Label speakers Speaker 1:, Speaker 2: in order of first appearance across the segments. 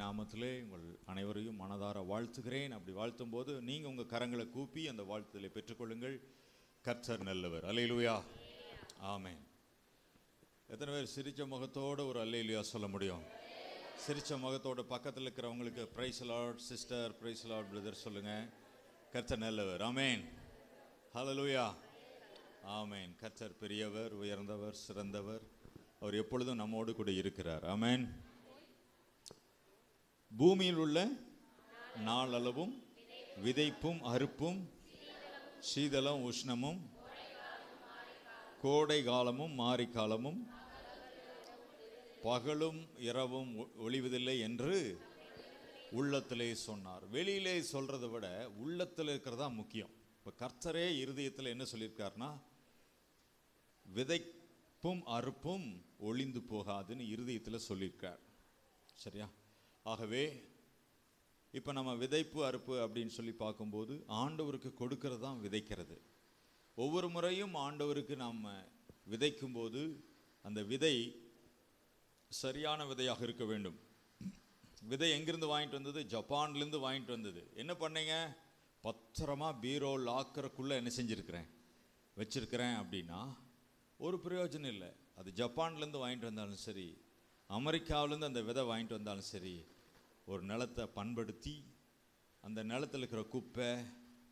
Speaker 1: நாமத்திலே உங்கள் அனைவரையும் மனதார வாழ்த்துகிறேன். அப்படி வாழ்த்தும் போது நீங்கள் உங்கள் கரங்களை கூப்பி அந்த வாழ்த்துதலை பெற்றுக்கொள்ளுங்கள். கர்த்தர் நல்லவர். அல்லேலூயா, ஆமென். எத்தனை பேர் சிரிச்ச முகத்தோடு ஒரு அல்லேலூயா சொல்ல முடியும்? சிரிச்ச முகத்தோடு பக்கத்தில் இருக்கிறவங்களுக்கு praise Lord sister, praise Lord brother சொல்லுங்கள். கர்த்தர் நல்லவர். ஆமென். ஹல்லேலூயா, ஆமென். கர்த்தர் பெரியவர், உயர்ந்தவர், சிறந்தவர். அவர் எப்பொழுதும் நம்மோடு கூட இருக்கிறார். ஆமென். பூமியில் உள்ள நாளளவும் விதைப்பும் அறுப்பும், சீதளம் உஷ்ணமும், கோடை காலமும் மாரி காலமும், பகலும் இரவும் ஒளிவதில்லை என்று உள்ளத்திலே சொன்னார். வெளியிலே சொல்றதை விட உள்ளத்தில் இருக்கிறதா முக்கியம். இப்போ கர்த்தரே இருதயத்தில் என்ன சொல்லியிருக்காருன்னா, விதைப்பும் அறுப்பும் ஒளிந்து போகாதுன்னு இருதயத்தில் சொல்லியிருக்கார். சரியா? ஆகவே இப்போ நம்ம விதைப்பு அறுப்பு அப்படின்னு சொல்லி பார்க்கும்போது ஆண்டவருக்கு கொடுக்கறது தான் விதைக்கிறது. ஒவ்வொரு முறையும் ஆண்டவருக்கு நாம் விதைக்கும்போது அந்த விதை சரியான விதையாக இருக்க வேண்டும். விதை எங்கிருந்து வாங்கிட்டு வந்தது? ஜப்பான்லேருந்து வாங்கிட்டு வந்தது. என்ன பண்ணீங்க? பத்திரமா பீரோ லாக்கருக்குள்ளே என்ன செஞ்சுருக்கிறேன், வச்சுருக்கிறேன் அப்படின்னா ஒரு பிரயோஜனம் இல்லை. அது ஜப்பான்லேருந்து வாங்கிட்டு வந்தாலும் சரி, அமெரிக்காவிலேருந்து அந்த விதை வாங்கிட்டு வந்தாலும் சரி, ஒரு நிலத்தை பண்படுத்தி அந்த நிலத்தில் இருக்கிற குப்பை,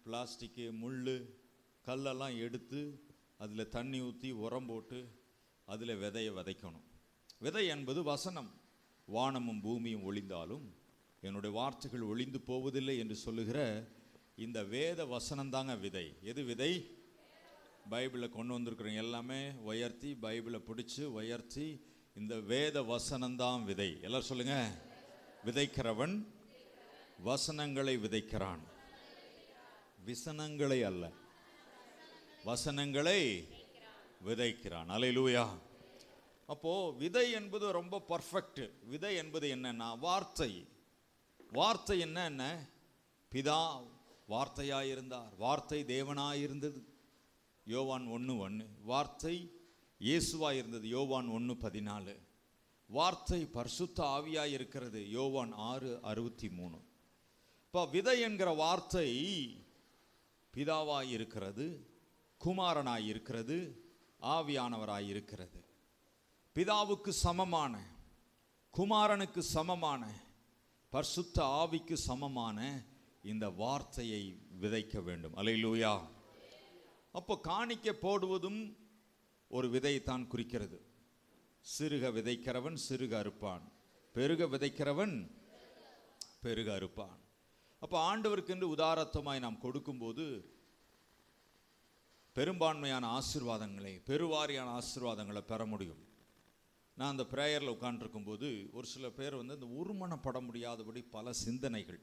Speaker 1: பிளாஸ்டிக்கு, முள், கல்லெல்லாம் எடுத்து அதில் தண்ணி ஊற்றி உரம் போட்டு அதில் விதையை விதைக்கணும். விதை என்பது வசனம். வானமும் பூமியும் ஒளிந்தாலும் என்னுடைய வார்த்தைகள் ஒளிந்து போவதில்லை என்று சொல்லுகிற இந்த வேத வசனம்தாங்க விதை. எது விதை? பைபிளில் கொண்டு வந்திருக்கிறோம் எல்லாமே உயர்த்தி, பைபிளை பிடிச்சி உயர்த்தி, இந்த வேத வசனம்தான் விதை. எல்லாரும் சொல்லுங்க. விதைக்கிறவன் வசனங்களை விதைக்கிறான், விசனங்களை அல்ல, வசனங்களை விதைக்கிறான். அல்லேலூயா. அப்போ விதை என்பது ரொம்ப பர்ஃபெக்ட். விதை என்பது என்னன்னா வார்த்தை. வார்த்தை என்ன? பிதா வார்த்தையாயிருந்தார், வார்த்தை தேவனாயிருந்தது, யோவான் 1:1. வார்த்தை இயேசுவாயிருந்தது, யோவான் 1:14. வார்த்தை பரிசுத்த ஆவியாய் இருக்கிறது, யோவான் 6:63. இப்போ விதை என்கிற வார்த்தை பிதாவாய் இருக்கிறது, குமாரனாய் இருக்கிறது, ஆவியானவராய் இருக்கிறது. பிதாவுக்கு சமமான, குமாரனுக்கு சமமான, பரிசுத்த ஆவிக்கு சமமான இந்த வார்த்தையை விதைக்க வேண்டும். அல்லேலூயா. அப்போ காணிக்க போடுவதும் ஒரு விதையைத்தான் குறிக்கிறது. சிறுக விதைக்கிறவன் சிறுக அறுப்பான், பெருக விதைக்கிறவன் பெருக அறுப்பான். அப்போ ஆண்டவருக்கு என்று உதாரத்தமாய் நாம் கொடுக்கும்போது பெரும்பான்மையான ஆசீர்வாதங்களை, பெருவாரியான ஆசீர்வாதங்களை பெற முடியும். நான் அந்த ப்ரேயரில் உட்காந்துருக்கும்போது ஒரு சில பேர் இந்த ஒருமனப்பட முடியாதபடி பல சிந்தனைகள்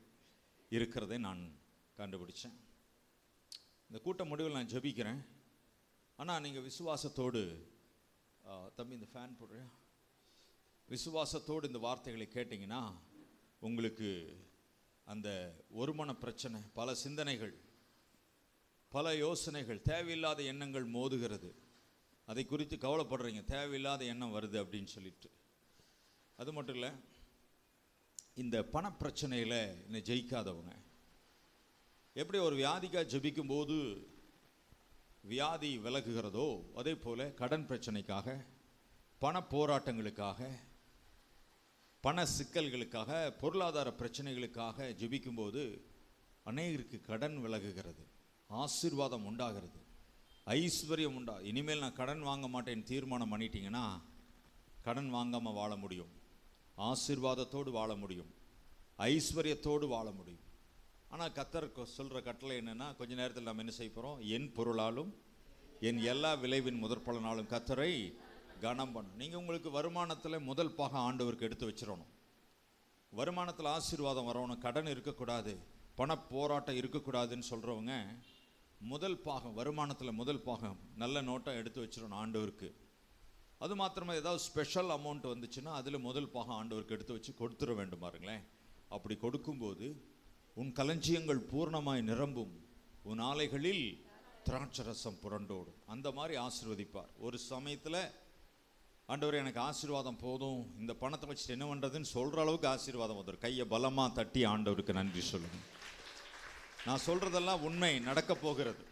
Speaker 1: இருக்கிறதை நான் கண்டுபிடிச்சேன். இந்த கூட்ட முடிவில் நான் ஜெபிக்கிறேன். ஆனால் நீங்கள் விசுவாசத்தோடு, தம்பி இந்த ஃபேன் போடுறியா, விசுவாசத்தோடு இந்த வார்த்தைகளை கேட்டிங்கன்னா உங்களுக்கு அந்த ஒருமன பிரச்சனை, பல சிந்தனைகள், பல யோசனைகள், தேவையில்லாத எண்ணங்கள் மோதுகிறது. அதை குறித்து கவலைப்படுறீங்க, தேவையில்லாத எண்ணம் வருது அப்படின்னு சொல்லிட்டு. அது மட்டும் இல்லை, இந்த பணப்பிரச்சனையில் இன்னும் ஜெயிக்காதவங்க எப்படி ஒரு வியாதிக்காக ஜெபிக்கும்போது வியாதி விலகுகிறதோ, அதே போல் கடன் பிரச்சனைக்காக, பண போராட்டங்களுக்காக, பண சிக்கல்களுக்காக, பொருளாதார பிரச்சனைகளுக்காக ஜெபிக்கும்போது அநேகருக்கு கடன் விலகுகிறது, ஆசீர்வாதம் உண்டாகிறது, ஐஸ்வர்யம் உண்டா. இனிமேல் நான் கடன் வாங்க மாட்டேன்னு தீர்மானம் பண்ணிட்டீங்கன்னா கடன் வாங்காமல் வாழ முடியும், ஆசீர்வாதத்தோடு வாழ முடியும், ஐஸ்வர்யத்தோடு வாழ முடியும். ஆனால் கர்த்தர் சொல்கிற கட்டளை என்னென்னா, கொஞ்ச நேரத்தில் நம்ம என்ன செய்ய போகிறோம்? என் பொருளாலும் என் எல்லா விளைவின் முதற் பலனாலும் கர்த்தரை கனம் பண்ணணும். நீங்கள் உங்களுக்கு வருமானத்தில் முதல் பாகம் ஆண்டவருக்கு எடுத்து வச்சிடணும். வருமானத்தில் ஆசீர்வாதம் வரணும், கடன் இருக்கக்கூடாது, பண போராட்டம் இருக்கக்கூடாதுன்னு சொல்கிறவங்க முதல் பாகம், வருமானத்தில் முதல் பாகம் நல்ல நோட்டை எடுத்து வச்சிடணும் ஆண்டவருக்கு. அது மாத்திரமா ஏதாவது ஸ்பெஷல் அமௌண்ட் வந்துச்சுன்னா அதில் முதல் பாகம் ஆண்டவருக்கு எடுத்து வச்சு கொடுத்துட வேண்டும். பாருங்களேன், அப்படி கொடுக்கும்போது உன் களஞ்சியங்கள் பூர்ணமாய் நிரம்பும், உன் ஆலைகளில் திராட்சரசம் புரண்டோடும். அந்த மாதிரி ஆசீர்வதிப்பார். ஒரு சமயத்தில் ஆண்டவரே எனக்கு ஆசீர்வாதம் போதும், இந்த பணத்தை வச்சுட்டு என்ன பண்ணுறதுன்னு சொல்கிற அளவுக்கு ஆசீர்வாதம் வந்துடும். கையை பலமாக தட்டி ஆண்டவருக்கு நன்றி சொல்லுங்கள். நான் சொல்கிறதெல்லாம் உண்மை, நடக்க போகிறது.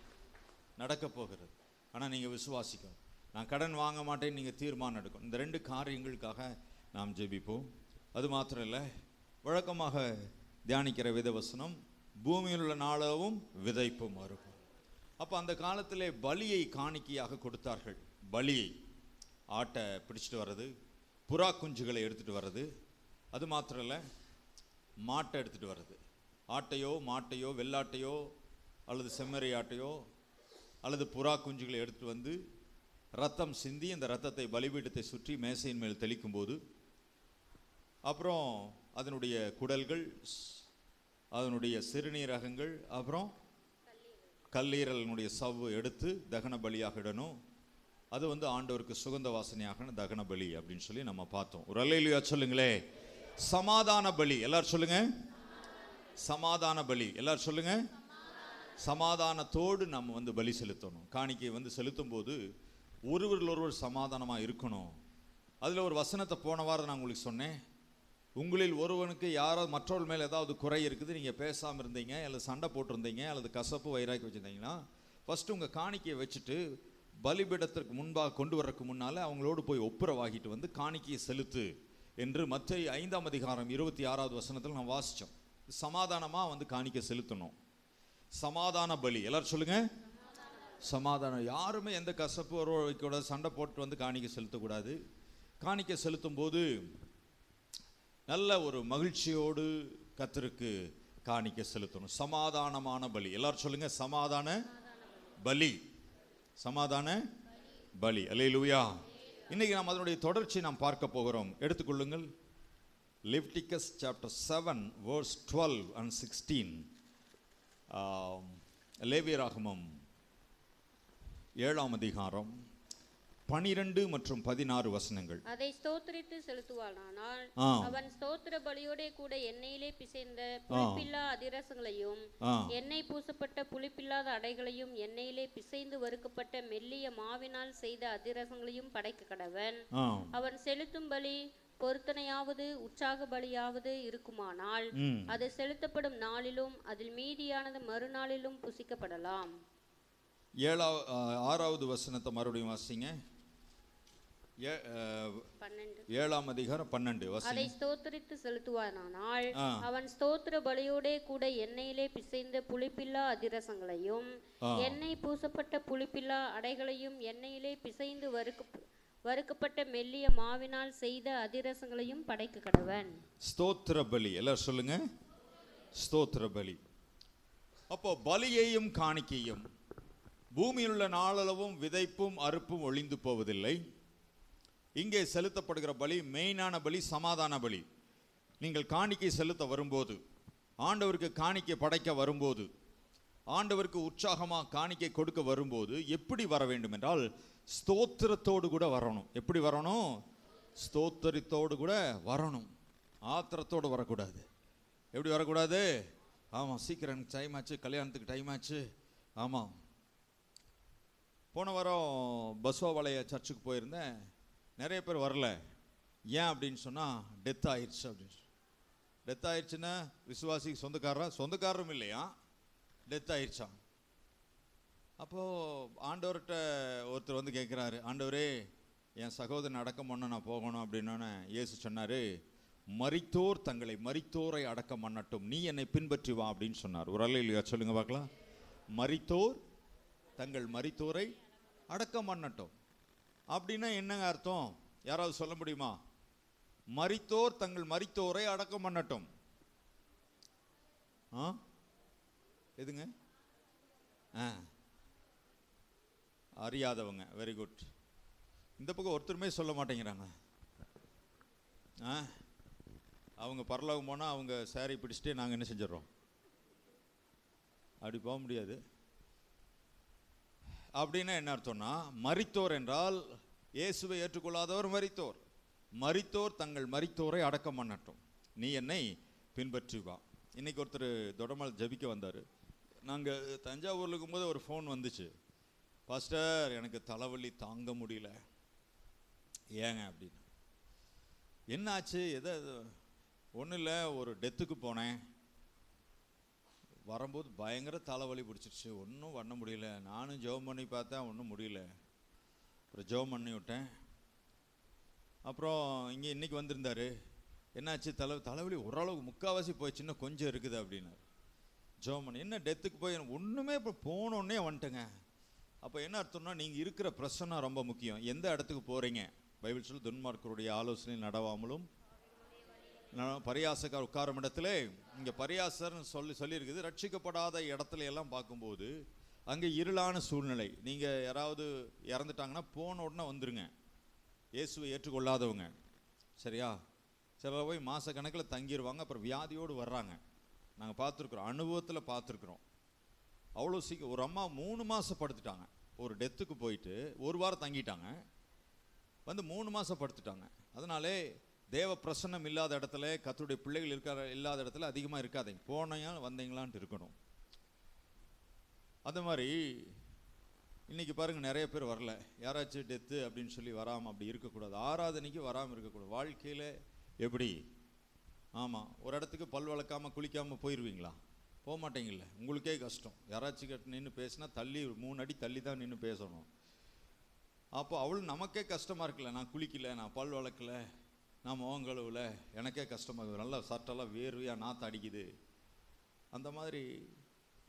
Speaker 1: ஆனால் நீங்கள் விசுவாசிக்கணும். நான் கடன் வாங்க மாட்டேன்னு நீங்கள் தீர்மானம் எடுக்கணும். இந்த 2 காரியங்களுக்காக நாம் ஜெபிப்போம். அது மாத்திரம் இல்லை, வழக்கமாக தியானிக்கிற வேதவசனம் பூமியில் உள்ள நாளவும் விதைப்பும் அறுப்பும். அப்போ அந்த காலத்திலே பலியை காணிக்கையாக கொடுத்தார்கள். பலியை ஆட்டை பிடிச்சிட்டு வர்றது, புறா குஞ்சுகளை எடுத்துகிட்டு வர்றது, அது மாத்திரம் இல்லை மாட்டை எடுத்துகிட்டு வர்றது. ஆட்டையோ மாட்டையோ வெள்ளாட்டையோ அல்லது செம்மறி ஆட்டையோ அல்லது புறா குஞ்சுகளை எடுத்துகிட்டு வந்து ரத்தம் சிந்தி அந்த ரத்தத்தை பலிபீடத்தை சுற்றி மேசையின் மேல் தெளிக்கும் போது, அப்புறம் அதனுடைய குடல்கள், அதனுடைய சிறுநீரகங்கள், அப்புறம் கல்லீரலினுடைய சவ்வு எடுத்து தகன பலியாக இடணும். அது வந்து ஆண்டவருக்கு சுகந்த வாசனையாக தகன பலி அப்படின்னு சொல்லி நம்ம பார்த்தோம். ஒரு அல்லேலூயா சொல்லுங்களே. சமாதான பலி எல்லாரும் சொல்லுங்க. சமாதான பலி எல்லாரும் சொல்லுங்க. சமாதானத்தோடு நம்ம வந்து பலி செலுத்தணும். காணிக்கை வந்து செலுத்தும் போது ஒருவர் சமாதானமாக இருக்கணும். அதில் ஒரு வசனத்தை போன வாரம் நான் உங்களுக்கு சொன்னேன். உங்களில் ஒருவனுக்கு யாராவது மற்றவர்கள் மேலே ஏதாவது குறை இருக்குது, நீங்கள் பேசாமல் இருந்தீங்க அல்லது சண்டை போட்டிருந்தீங்க அல்லது கசப்பு வைராக்கி வச்சுருந்தீங்கன்னா, ஃபஸ்ட்டு உங்கள் காணிக்கையை வச்சுட்டு பலிபீடத்திற்கு முன்பாக கொண்டு வர்றதுக்கு முன்னால் அவங்களோடு போய் ஒப்புரவாகிட்டு வந்து காணிக்கையை செலுத்து என்று மத்தேயு 5ஆம் அதிகாரம் 26வது வசனத்தில் நான் வாசித்தோம். சமாதானமாக வந்து காணிக்கை செலுத்தணும். சமாதான பலி எல்லாரும் சொல்லுங்க. சமாதானம். யாருமே எந்த கசப்பு வைக்கூடாது, சண்டை போட்டு வந்து காணிக்கை செலுத்தக்கூடாது. காணிக்கை செலுத்தும் போது நல்ல ஒரு மகிழ்ச்சியோடு கர்த்தருக்கு காணிக்கை செலுத்தணும். சமாதானமான பலி எல்லாரும் சொல்லுங்க. சமாதான பலி. சமாதான பலி. அல்லேலூயா. இன்னைக்கு நாம் அதனுடைய தொடர்ச்சி நாம் பார்க்க போகிறோம். எடுத்துக்கொள்ளுங்கள். Leviticus chapter 7 verse 12 and 16. லேவியராகமம் 7ஆம் அதிகாரம் 12 மற்றும் 16 வசனங்கள்.
Speaker 2: அதை ஸ்தோத்திரித்து செலுத்துவானானால் அவன் ஸ்தோத்திர பலியோட கூட எண்ணெயிலே பிசைந்த புளிப்பில்லா அதிரசங்களையும் எண்ணெய் பூசப்பட்ட புளிப்பில்லாத அடைகளையும் எண்ணெயிலே பிசைந்து வறுக்கப்பட்ட மெல்லிய மாவினால் செய்த அதிரசங்களையும் படைக்க கடவன். அவன் செலுத்தும் பலி பொருத்தனையாவது உற்சாக பலியாவது இருக்குமானால் அது செலுத்தப்படும் நாளிலும் அதில் மீதியானது மறுநாளிலும் புசிக்கப்படலாம்.
Speaker 1: 6வது வசனத்தை மறுபடியும் வாசிங்க. 7ஆம் அதிகாரம் 12 வசனம்.
Speaker 2: அதை ஸ்தோத்திரித்து செலுத்துவானானால் அவன் ஸ்தோத்திர பலியோட கூட எண்ணெயிலே பிசைந்த புளிப்பில்லா அதிரசங்களையும் எண்ணெய் பூசப்பட்ட புளிப்பில்லா அடைகளையும் எண்ணெயிலே பிசைந்து வறுக்கப்பட்ட மெல்லிய மாவினால் செய்த அதிரசங்களையும் படைக்க கடவன்.
Speaker 1: ஸ்தோத்திர பலி எல்லாரும் சொல்லுங்க. ஸ்தோத்திர பலி. அப்போ பலியையும் காணிக்கையும் பூமியில் உள்ள நாளளவும் விதைப்பும் அறுப்பும் ஒளிந்து போவதில்லை. இங்கே செலுத்தப்படுகிற பலி மெயினான பலி சமாதான பலி. நீங்கள் காணிக்கை செலுத்த வரும்போது, ஆண்டவருக்கு காணிக்கை படைக்க வரும்போது, ஆண்டவருக்கு உற்சாகமாக காணிக்கை கொடுக்க வரும்போது எப்படி வர வேண்டும் என்றால் ஸ்தோத்திரத்தோடு கூட வரணும். எப்படி வரணும்? ஸ்தோத்திரத்தோடு கூட வரணும். ஆத்திரத்தோடு வரக்கூடாது. எப்படி வரக்கூடாது? ஆமாம், சீக்கிரம் எனக்கு டைம் ஆச்சு, கல்யாணத்துக்கு டைம் ஆச்சு. ஆமாம், போன வாரம் பஸ்வாபாளைய சர்ச்சுக்கு போயிருந்தேன். நிறைய பேர் வரல. ஏன் அப்படின்னு சொன்னால் டெத் ஆயிடுச்சு அப்படின்னு. டெத் ஆயிடுச்சுன்னா விசுவாசிக்கு சொந்தக்காரரும் இல்லையா, டெத் ஆயிடுச்சான். அப்போது ஆண்டவர்கிட்ட ஒருத்தர் வந்து கேட்குறாரு, ஆண்டவரே என் சகோதரன் அடக்கம் பண்ண நான் போகணும் அப்படின்னோன்னே இயேசு சொன்னார், மரித்தோர் தங்களை மரித்தோரை அடக்கம் பண்ணட்டும், நீ என்னை பின்பற்றி வா அப்படின்னு சொன்னார். ஒரு அல்லேலூயா சொல்லுங்க பார்க்கலாம். மரித்தோர் தங்கள் மரித்தோரை அடக்கம் பண்ணட்டும் அப்படின்னா என்னங்க அர்த்தம்? யாராவது சொல்ல முடியுமா? மரித்தோர் தங்கள் மரித்தோரை அடக்கம் பண்ணட்டும். எதுங்க? அறியாதவங்க. Very good. இந்த பக்கம் ஒருத்தருமே சொல்ல மாட்டேங்கிறாங்க. அவங்க பரலோகம் போனால் அவங்க சாரி பிடிச்சிட்டே நாங்கள் என்ன செஞ்சிடறோம்? அப்படி போக முடியாது. அப்படின்னா என்ன அர்த்தம்னா, மரித்தோர் என்றால் இயேசுவை ஏற்றுக்கொள்ளாதவர் மரித்தோர். மரித்தோர் தங்கள் மரித்தோரை அடக்கம் பண்ணட்டும், நீ என்னை பின்பற்றி வா. இன்னைக்கு ஒருத்தர் தொடமல் ஜபிக்க வந்தார். நாங்கள் தஞ்சாவூரில் இருக்கும்போது ஒரு ஃபோன் வந்துச்சு, பாஸ்டர் எனக்கு தலைவலி தாங்க முடியல, ஏங்க அப்படின்னு. என்னாச்சு? ஒன்றும் இல்லை, ஒரு டெத்துக்கு போனேன். வரும்போது பயங்கர தலைவலி பிடிச்சிருச்சு, ஒன்றும் பண்ண முடியல. நானும் ஜெபம் பண்ணி பார்த்தேன், ஒன்றும் முடியல. அப்புறம் ஜெபம் பண்ணி விட்டேன். அப்புறம் இங்கே இன்றைக்கி வந்திருந்தார். என்னாச்சு? தலைவலி ஓரளவுக்கு முக்கால்வாசி போய் சின்ன கொஞ்சம் இருக்குது அப்படின்னாரு. ஜெபம் பண்ணி என்ன டெத்துக்கு போய் ஒன்றுமே இப்போ போனோடனே வந்துட்டேங்க. அப்போ என்ன அர்த்தம்னா, நீங்கள் இருக்கிற பிரச்சனை ரொம்ப முக்கியம். எந்த இடத்துக்கு போகிறீங்க? பைபிள் சொல்லி துன்மார்க்கருடைய ஆலோசனையில் நடவாமலும் பரியாசக்கார் உட்காரும் இடத்துல. இங்கே பரியாசர்னு சொல்லியிருக்குது. ரட்சிக்கப்படாத இடத்துல எல்லாம் பார்க்கும்போது அங்கே இருளான சூழ்நிலை. நீங்கள் யாராவது இறந்துட்டாங்கன்னா போன உடனே வந்துருங்க. இயேசுவை ஏற்றுக்கொள்ளாதவங்க, சரியா? சில போய் மாத கணக்கில் தங்கிடுவாங்க, அப்புறம் வியாதியோடு வர்றாங்க. நாங்கள் பார்த்துருக்குறோம், அனுபவத்தில் பார்த்துருக்குறோம். அவ்வளோ சீக்கிரம் ஒரு அம்மா 3 மாதம் படுத்துட்டாங்க. ஒரு டெத்துக்கு போயிட்டு 1 வாரம் தங்கிட்டாங்க, வந்து 3 மாதம் படுத்துட்டாங்க. அதனாலே தேவ பிரசன்னம் இல்லாத இடத்துல, கர்த்தருடைய பிள்ளைகள் இல்லாத இடத்துல அதிகமாக இருக்காதீங்க. போனையா வந்தீங்களான்ட்டு இருக்கணும். அது மாதிரி இன்றைக்கி பாருங்கள், நிறைய பேர் வரல. யாராச்சும் டெத்து அப்படின்னு சொல்லி வராமல் அப்படி இருக்கக்கூடாது. ஆராதனைக்கு வராமல் இருக்கக்கூடாது. வாழ்க்கையில் எப்படி? ஆமாம், ஒரு இடத்துக்கு பல் வளர்க்காமல் குளிக்காமல் போயிடுவீங்களா? போக மாட்டேங்கல்ல. உங்களுக்கே கஷ்டம். யாராச்சும் கிட்ட நின்று பேசினா தள்ளி 3 அடி தள்ளி தான் நின்று பேசணும். அப்போ நமக்கே கஷ்டமாக இருக்குல்ல. நான் குளிக்கல, நான் பல் வளர்க்கல, நான் முகம் கழுவல, எனக்கே கஷ்டமாக இருக்குது. நல்லா சட்டெல்லாம் வேர்வையாக நாற்று அடிக்குது. அந்த மாதிரி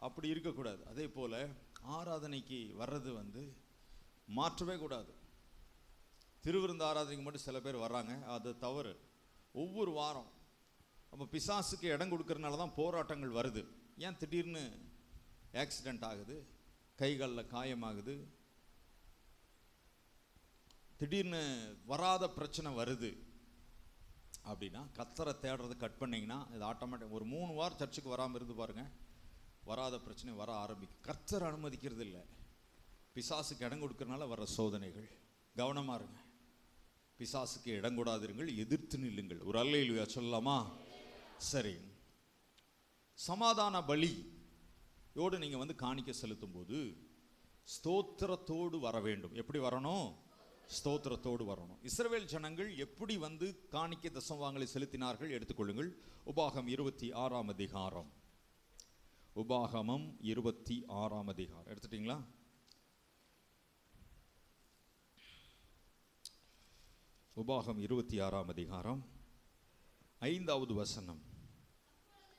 Speaker 1: அப்படி இருக்கக்கூடாது. அதே போல் ஆராதனைக்கு வர்றது மாற்றவே கூடாது. திருவிருந்து ஆராதனைக்கு மட்டும் சில பேர் வர்றாங்க, அது தவறு. ஒவ்வொரு வாரம் நம்ம பிசாசுக்கு இடம் கொடுக்கறதுனால தான் போராட்டங்கள் வருது. ஏன் திடீர்னு ஆக்சிடெண்ட் ஆகுது, கைகளில் காயமாகுது, திடீர்னு வராத பிரச்சனை வருது அப்படின்னா, கர்த்தரை தேடுறது கட் பண்ணிங்கன்னா இது ஆட்டோமேட்டிக். ஒரு 3 வாரம் சர்ச்சுக்கு வராமல் இருந்து பாருங்கள், வராத பிரச்சனை வர ஆரம்பிக்கும். கர்த்தர் அனுமதிக்கிறது இல்லை, பிசாசுக்கு இடம் கொடுக்கறனால வர சோதனைகள். கவனமாக இருங்க. பிசாசுக்கு இடம் கூடாதிருங்கள், எதிர்த்து நில்லுங்கள். ஒரு அல்லேலூயா சொல்லலாமா? சரி. சமாதான பலியோடு நீங்கள் காணிக்கை செலுத்தும் போது ஸ்தோத்திரத்தோடு வர வேண்டும். எப்படி வரணும்? ஸ்தோத்திரத்தோடு வரணும். இஸ்ரவேல் ஜனங்கள் எப்படி காணிக்கை தசமபாகங்களை செலுத்தினார்கள்? எடுத்துக்கொள்ளுங்கள். உபாகம் 26ஆம் அதிகாரம். உபாகமம் 26ஆம் அதிகாரம் எடுத்துட்டீங்களா? உபாகம் 26ஆம் அதிகாரம் 5வது வசனம்.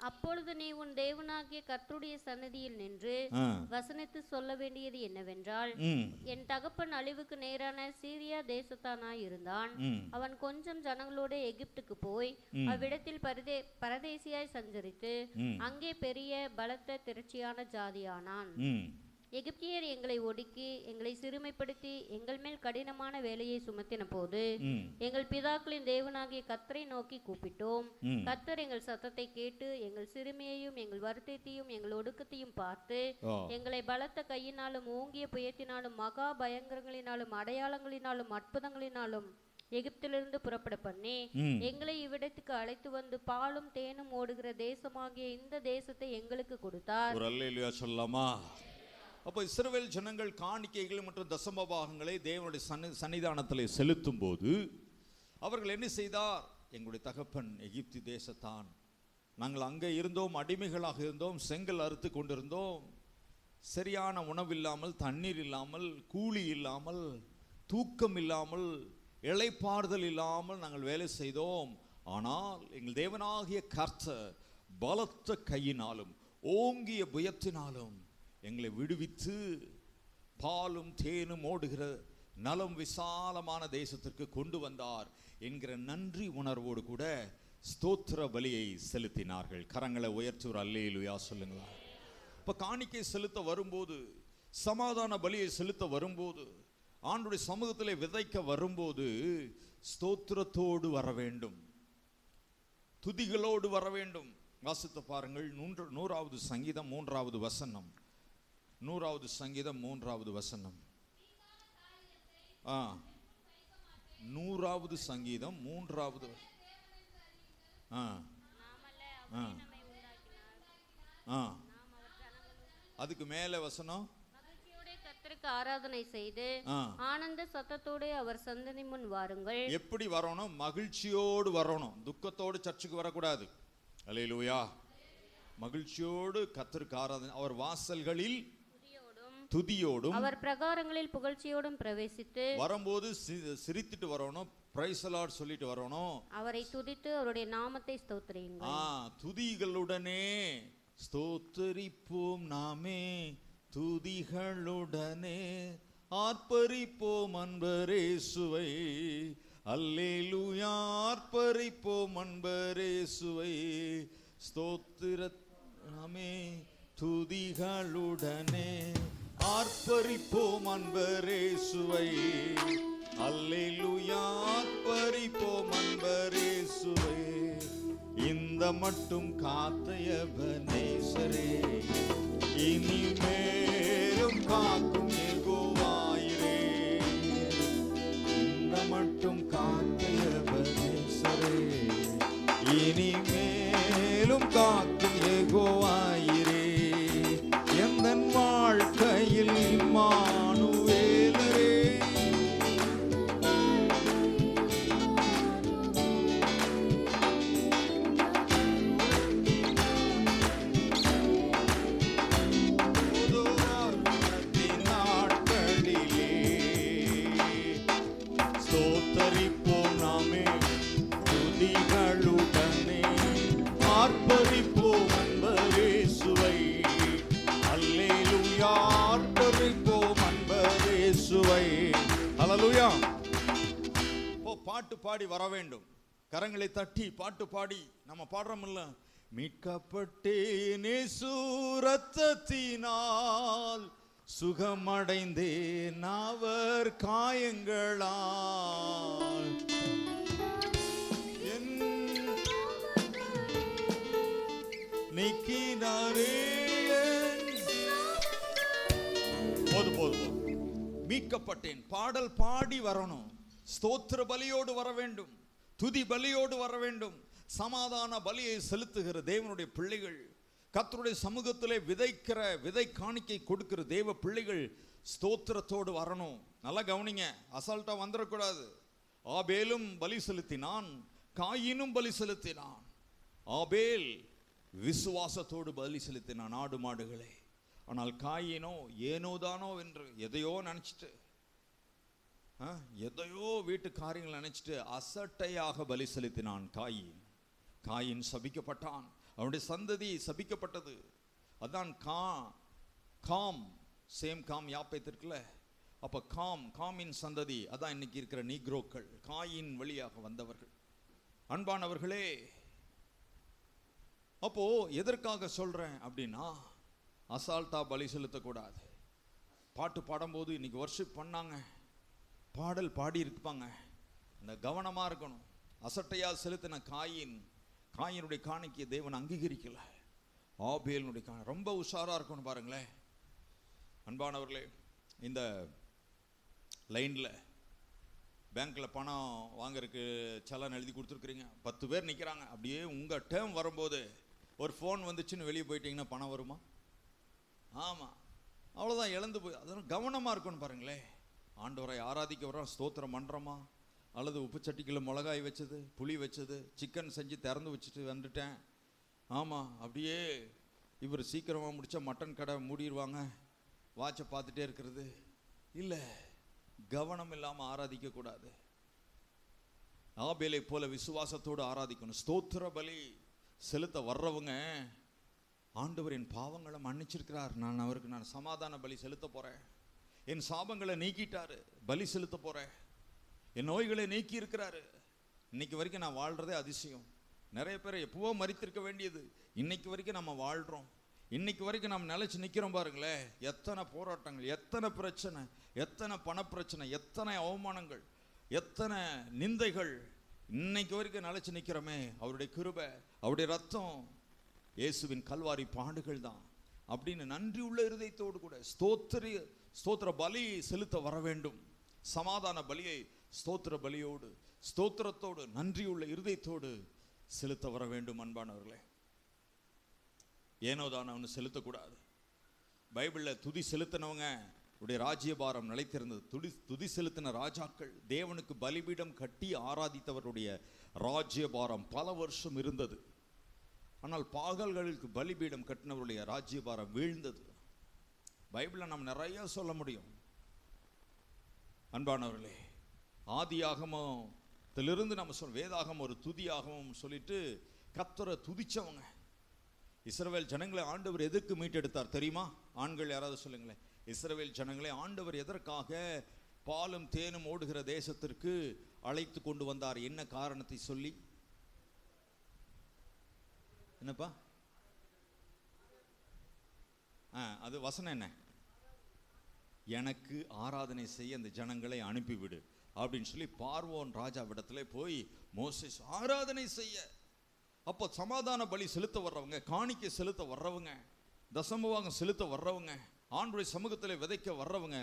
Speaker 2: அப்பொழுது நீ உன் தேவனாகிய கர்த்தருடைய சந்நிதியில் நின்று வசனித்து சொல்ல வேண்டியது என்னவென்றால், என் தகப்பன் அழிவுக்கு நேரான சீரியா தேசத்தானாய் இருந்தான். அவன் கொஞ்சம் ஜனங்களோட எகிப்துக்கு போய் அவ்விடத்தில் பரதேசியாய் சஞ்சரித்து அங்கே பெரிய பலத்த திரட்சியான ஜாதியானான். எகிப்தியர் எங்களை ஒடுக்கி எங்களை சிறுமைப்படுத்தி எங்கள் மேல் கடினமான வேலையை சுமத்தின போது எங்கள் பிதாக்களின் தேவனாகிய கர்த்தரை நோக்கி கூப்பிட்டோம். கர்த்தர் எங்கள் சத்தத்தை கேட்டு எங்கள் சிறுமையையும் எங்கள் வருத்தத்தையும் எங்கள் ஒடுக்கத்தையும் பார்த்து எங்களை பலத்த கையினாலும் ஓங்கிய புயத்தினாலும் மகா பயங்கரங்களினாலும் அடையாளங்களினாலும் அற்புதங்களினாலும் எகிப்திலிருந்து புறப்பட பண்ணி எங்களை இவ்விடத்துக்கு அழைத்து வந்து பாலும் தேனும் ஓடுகிற தேசமாகிய இந்த தேசத்தை எங்களுக்கு கொடுத்தார்.
Speaker 1: சொல்லலாமா? அப்போ இஸ்ரவேல் ஜனங்கள் காணிக்கைகள் மற்றும் தசமபாகங்களை தேவனுடைய சன்னிதானத்தில் செலுத்தும் போது அவர்கள் என்ன செய்தார்? எங்களுடைய தகப்பன் எகிப்து தேசத்தான், நாங்கள் அங்கே இருந்தோம், அடிமைகளாக இருந்தோம், செங்கல் அறுத்து கொண்டிருந்தோம், சரியான உணவில்லாமல், தண்ணீர் இல்லாமல், கூலி இல்லாமல், தூக்கம் இல்லாமல், இளைப்பாறுதல் இல்லாமல் நாங்கள் வேலை செய்தோம். ஆனால் எங்கள் தேவனாகிய கர்த்தர் பலத்த கையினாலும் ஓங்கிய புயத்தினாலும் எங்களை விடுவித்து பாலும் தேனும் ஓடுகிற நலம் விசாலமான தேசத்திற்கு கொண்டு வந்தார் என்கிற நன்றி உணர்வோடு கூட ஸ்தோத்திர பலியை செலுத்தினார்கள். கரங்களை உயர்த்தி ஒரு அல்லேலூயா சொல்லுங்களா? இப்போ காணிக்கை செலுத்த வரும்போது, சமாதான பலியை செலுத்த வரும்போது, ஆண்டுடைய சமூகத்தில் விதைக்க வரும்போது ஸ்தோத்திரத்தோடு வர வேண்டும், துதிகளோடு வர வேண்டும். வாசித்து பாருங்கள். 100வது சங்கீதம் 3வது வசனம். 100வது சங்கீதம் 3வது வசனம். 100வது சங்கீதம் 3வது. அதுக்கு மேல வசனம்.
Speaker 2: கர்த்தருக்கு ஆராதனை செய்து ஆனந்த சத்தத்தோடு அவர் சந்ததி முன் வாருங்கள்.
Speaker 1: எப்படி வரணும்? மகிழ்ச்சியோடு வரணும், துக்கத்தோடு சர்ச்சுக்கு வரக்கூடாது. அல்லேலூயா. மகிழ்ச்சியோடு கர்த்தருக்கு ஆராதனை, அவர் வாசல்களில் துதியோடும்
Speaker 2: அவர் பிரகாரங்களில் புகழ்ச்சியோடும் பிரவேசித்து
Speaker 1: வரும்போது சிரித்துட்டு வரணும், பிரைஸ் தி லார்ட் சொல்லிட்டு வரணும்.
Speaker 2: அவரை துதித்து அவருடைய நாமத்தை ஸ்தோத்திரியுங்கள்.
Speaker 1: துதிகளுடனே ஸ்தோத்திரிப்போம் நாமே, துதிகளுடனே ஆர்ப்பரிப்போம் அன்பரேசுவை. அல்லேலூயா. ஆர்ப்பரிப்போம் அன்பரேசுவை. ஸ்தோத்திர நாமே துதிகளுடனே ஆர்ப்பரிப்போம் அன்பரேசுவை. அல்லேலூயா. ஆர்ப்பரிப்போம் அன்பரேசுவை. இந்த மட்டும் காத்தையபனேசரே, இனிமேலும் காக்கும் யெகோவாயிரே. இந்த மட்டும் காத்தையபனேசரே, இனிமேலும் காக்கும் யெகோவாயிரே. எந்தன் வாழ்க்கையில் இம்மானுவேலரே, நாட்களிலே ஸ்தோத்தரிப்போம் நாமே, துதிகளுடனே ஆர்ப்பரிப்போம் அன்பரேசுவை. அல்லேலூயா. ஆர்ப்பரிப்போம் அன்பரேசுவை. அல்லேலூயா. பாட்டு பாடி வர வேண்டும், கரங்களை தட்டி பாட்டு பாடி. நம்ம பாடுறோம்ல, மீட்கப்பட்டேன் இயேசு இரத்தத்தினால், சுகமடைந்தேன் அவர் காயங்களால், நீக்கினாரே. போதும். மீட்கப்பட்டேன் பாடல் பாடி வரணும், ஸ்தோத்திர பலியோடு வர வேண்டும், துதி பலியோடு வர வேண்டும். சமாதான பலியை செலுத்துகிற தேவனுடைய பிள்ளைகள், கர்த்தருடைய சமூகத்திலே விதை காணிக்கை கொடுக்கிற தேவ பிள்ளைகள் ஸ்தோத்திரத்தோடு வரணும். நல்லா கவனிங்க, அசால்ட்டா வந்துடக்கூடாது. ஆபேலும் பலி செலுத்தினான், காயினும் பலி செலுத்தினான். ஆபேல் விசுவாசத்தோடு பலி செலுத்தினான் ஆடு மாடுகளை. ஆனால் காயினோ ஏனோதானோ என்று எதையோ நினைச்சிட்டு, எதையோ வீட்டு காரியங்கள் நினைச்சிட்டு அசட்டையாக பலி செலுத்தினான் காயின் சபிக்கப்பட்டான், அவனுடைய சந்ததி சபிக்கப்பட்டது. அதான் காம் யாப்பேத்திற்குல. அப்ப காமின் சந்ததி அதான் இன்னைக்கு இருக்கிற நீக்ரோக்கள், காயின் வழியாக வந்தவர்கள். அன்பானவர்களே, அப்போ எதற்காக சொல்றேன் அப்படின்னா, அசால்ட்டா பலி செலுத்தக்கூடாது. பாட்டு பாடும்போது இன்னைக்கு வர்ஷிப் பண்ணாங்க, பாடல் பாடி இருப்பாங்க, அந்த கவனமா இருக்கணும். அசட்டையா செலுத்தின காயினுடைய காணிக்கை தேவன் அங்கீகரிக்கல. ஆபேலுடைய ரொம்ப உஷாரா இருக்கணும் பாருங்களேன். அன்பானவர்களே, இந்த லைன்ல பேங்க்ல பணம் வாங்கறதுக்கு சலான் எழுதி கொடுத்துருக்குறீங்க, 10 பேர் நிற்கிறாங்க. அப்படியே உங்க டேர்ம் வரும்போது ஒரு ஃபோன் வந்துச்சுன்னு வெளியே போயிட்டீங்கன்னா பணம் வருமா? ஆமாம், அவ்வளோதான், இழந்து போய். அதெல்லாம் கவனமாக இருக்கணும் பாருங்களேன். ஆண்டவரை ஆராதிக்க வரோம், ஸ்தோத்திரம் பண்ணுறோமா, அல்லது உப்பு சட்டிக்குள்ள மிளகாய் வச்சது, புளி வச்சது, சிக்கன் செஞ்சு திறந்து வச்சுட்டு வந்துட்டேன். ஆமாம், அப்படியே இவர் சீக்கிரமாக முடித்தா மட்டன் கடை மூடிடுவாங்க, வாட்சை பார்த்துட்டே இருக்கிறது இல்லை. கவனம் இல்லாமல் ஆராதிக்கக்கூடாது. ஆபேலை போல விசுவாசத்தோடு ஆராதிக்கணும். ஸ்தோத்திர பலி செலுத்த வர்றவங்க, ஆண்டவர் என் பாவங்களை மன்னிச்சிருக்கிறார், நான் சமாதான பலி செலுத்த போறேன், என் சாபங்களை நீக்கிட்டாரு, பலி செலுத்த போறேன், என் நோய்களை நீக்கி இருக்கிறாரு. இன்னைக்கு வரைக்கும் நான் வாழ்றதே அதிசயம். நிறைய பேர் எப்பவோ மரித்திருக்க வேண்டியது, இன்னைக்கு வரைக்கும் நம்ம வாழ்றோம், இன்னைக்கு வரைக்கும் நம்ம நிலைச்சு நிற்கிறோம் பாருங்களேன். எத்தனை போராட்டங்கள், எத்தனை பிரச்சனை, எத்தனை பணப்பிரச்சனை, எத்தனை அவமானங்கள், எத்தனை நிந்தைகள், இன்னைக்கு வரைக்கும் நிலைச்சு நிற்கிறோமே. அவருடைய கிருபை, அவருடைய ரத்தம், இயேசுவின் கல்வாரி பாடுகள் தான் அப்படின்னு நன்றி உள்ள இருதயத்தோடு கூட ஸ்தோத்திர பலி செலுத்த வர வேண்டும். சமாதான பலியை ஸ்தோத்திர பலியோடு, ஸ்தோத்திரத்தோடு, நன்றி உள்ள இருதயத்தோடு செலுத்த வர வேண்டும். அன்பானவர்களே, ஏனோதானவனு செலுத்தக்கூடாது. பைபிளில் துதி செலுத்தினவங்க உடைய ராஜ்யபாரம் நிலைத்திருந்தது. துதி செலுத்தின ராஜாக்கள், தேவனுக்கு பலிபீடம் கட்டி ஆராதித்தவருடைய ராஜ்யபாரம் பல வருஷம் இருந்தது. ஆனால் பாகல்களுக்கு பலிபீடம் கட்டினவருடைய ராஜ்யபாரம் வீழ்ந்தது. பைபிளில் நாம் நிறைய சொல்ல முடியும். அன்பானவர்களே, ஆதியாகமத்திலிருந்து நம்ம வேதாகமம் ஒரு துதியாகவும் சொல்லிட்டு கர்த்தரை துதிச்சவங்க. இஸ்ரவேல் ஜனங்களை ஆண்டவர் எதுக்கு மீட்டெடுத்தார் தெரியுமா? ஆண்கள் யாராவது சொல்லுங்களேன். இஸ்ரவேல் ஜனங்களை ஆண்டவர் எதற்காக பாலும் தேனும் ஓடுகிற தேசத்திற்கு அழைத்து கொண்டு வந்தார்? என்ன காரணத்தை சொல்லி? என்னப்பா அது வசனம் என்ன? எனக்கு ஆராதனை செய்ய அந்த ஜனங்களை அனுப்பிவிடு அப்படின்னு சொல்லி பார்வோன் ராஜாவிடத்துல போய் மோசேஸ் ஆராதனை செய்ய. அப்போ சமாதான பலி செலுத்த வர்றவங்க, காணிக்கை செலுத்த வர்றவங்க, தசமபாகம் செலுத்த வர்றவங்க, ஆண்டவருடைய சமூகத்தில் விதைக்க வர்றவங்க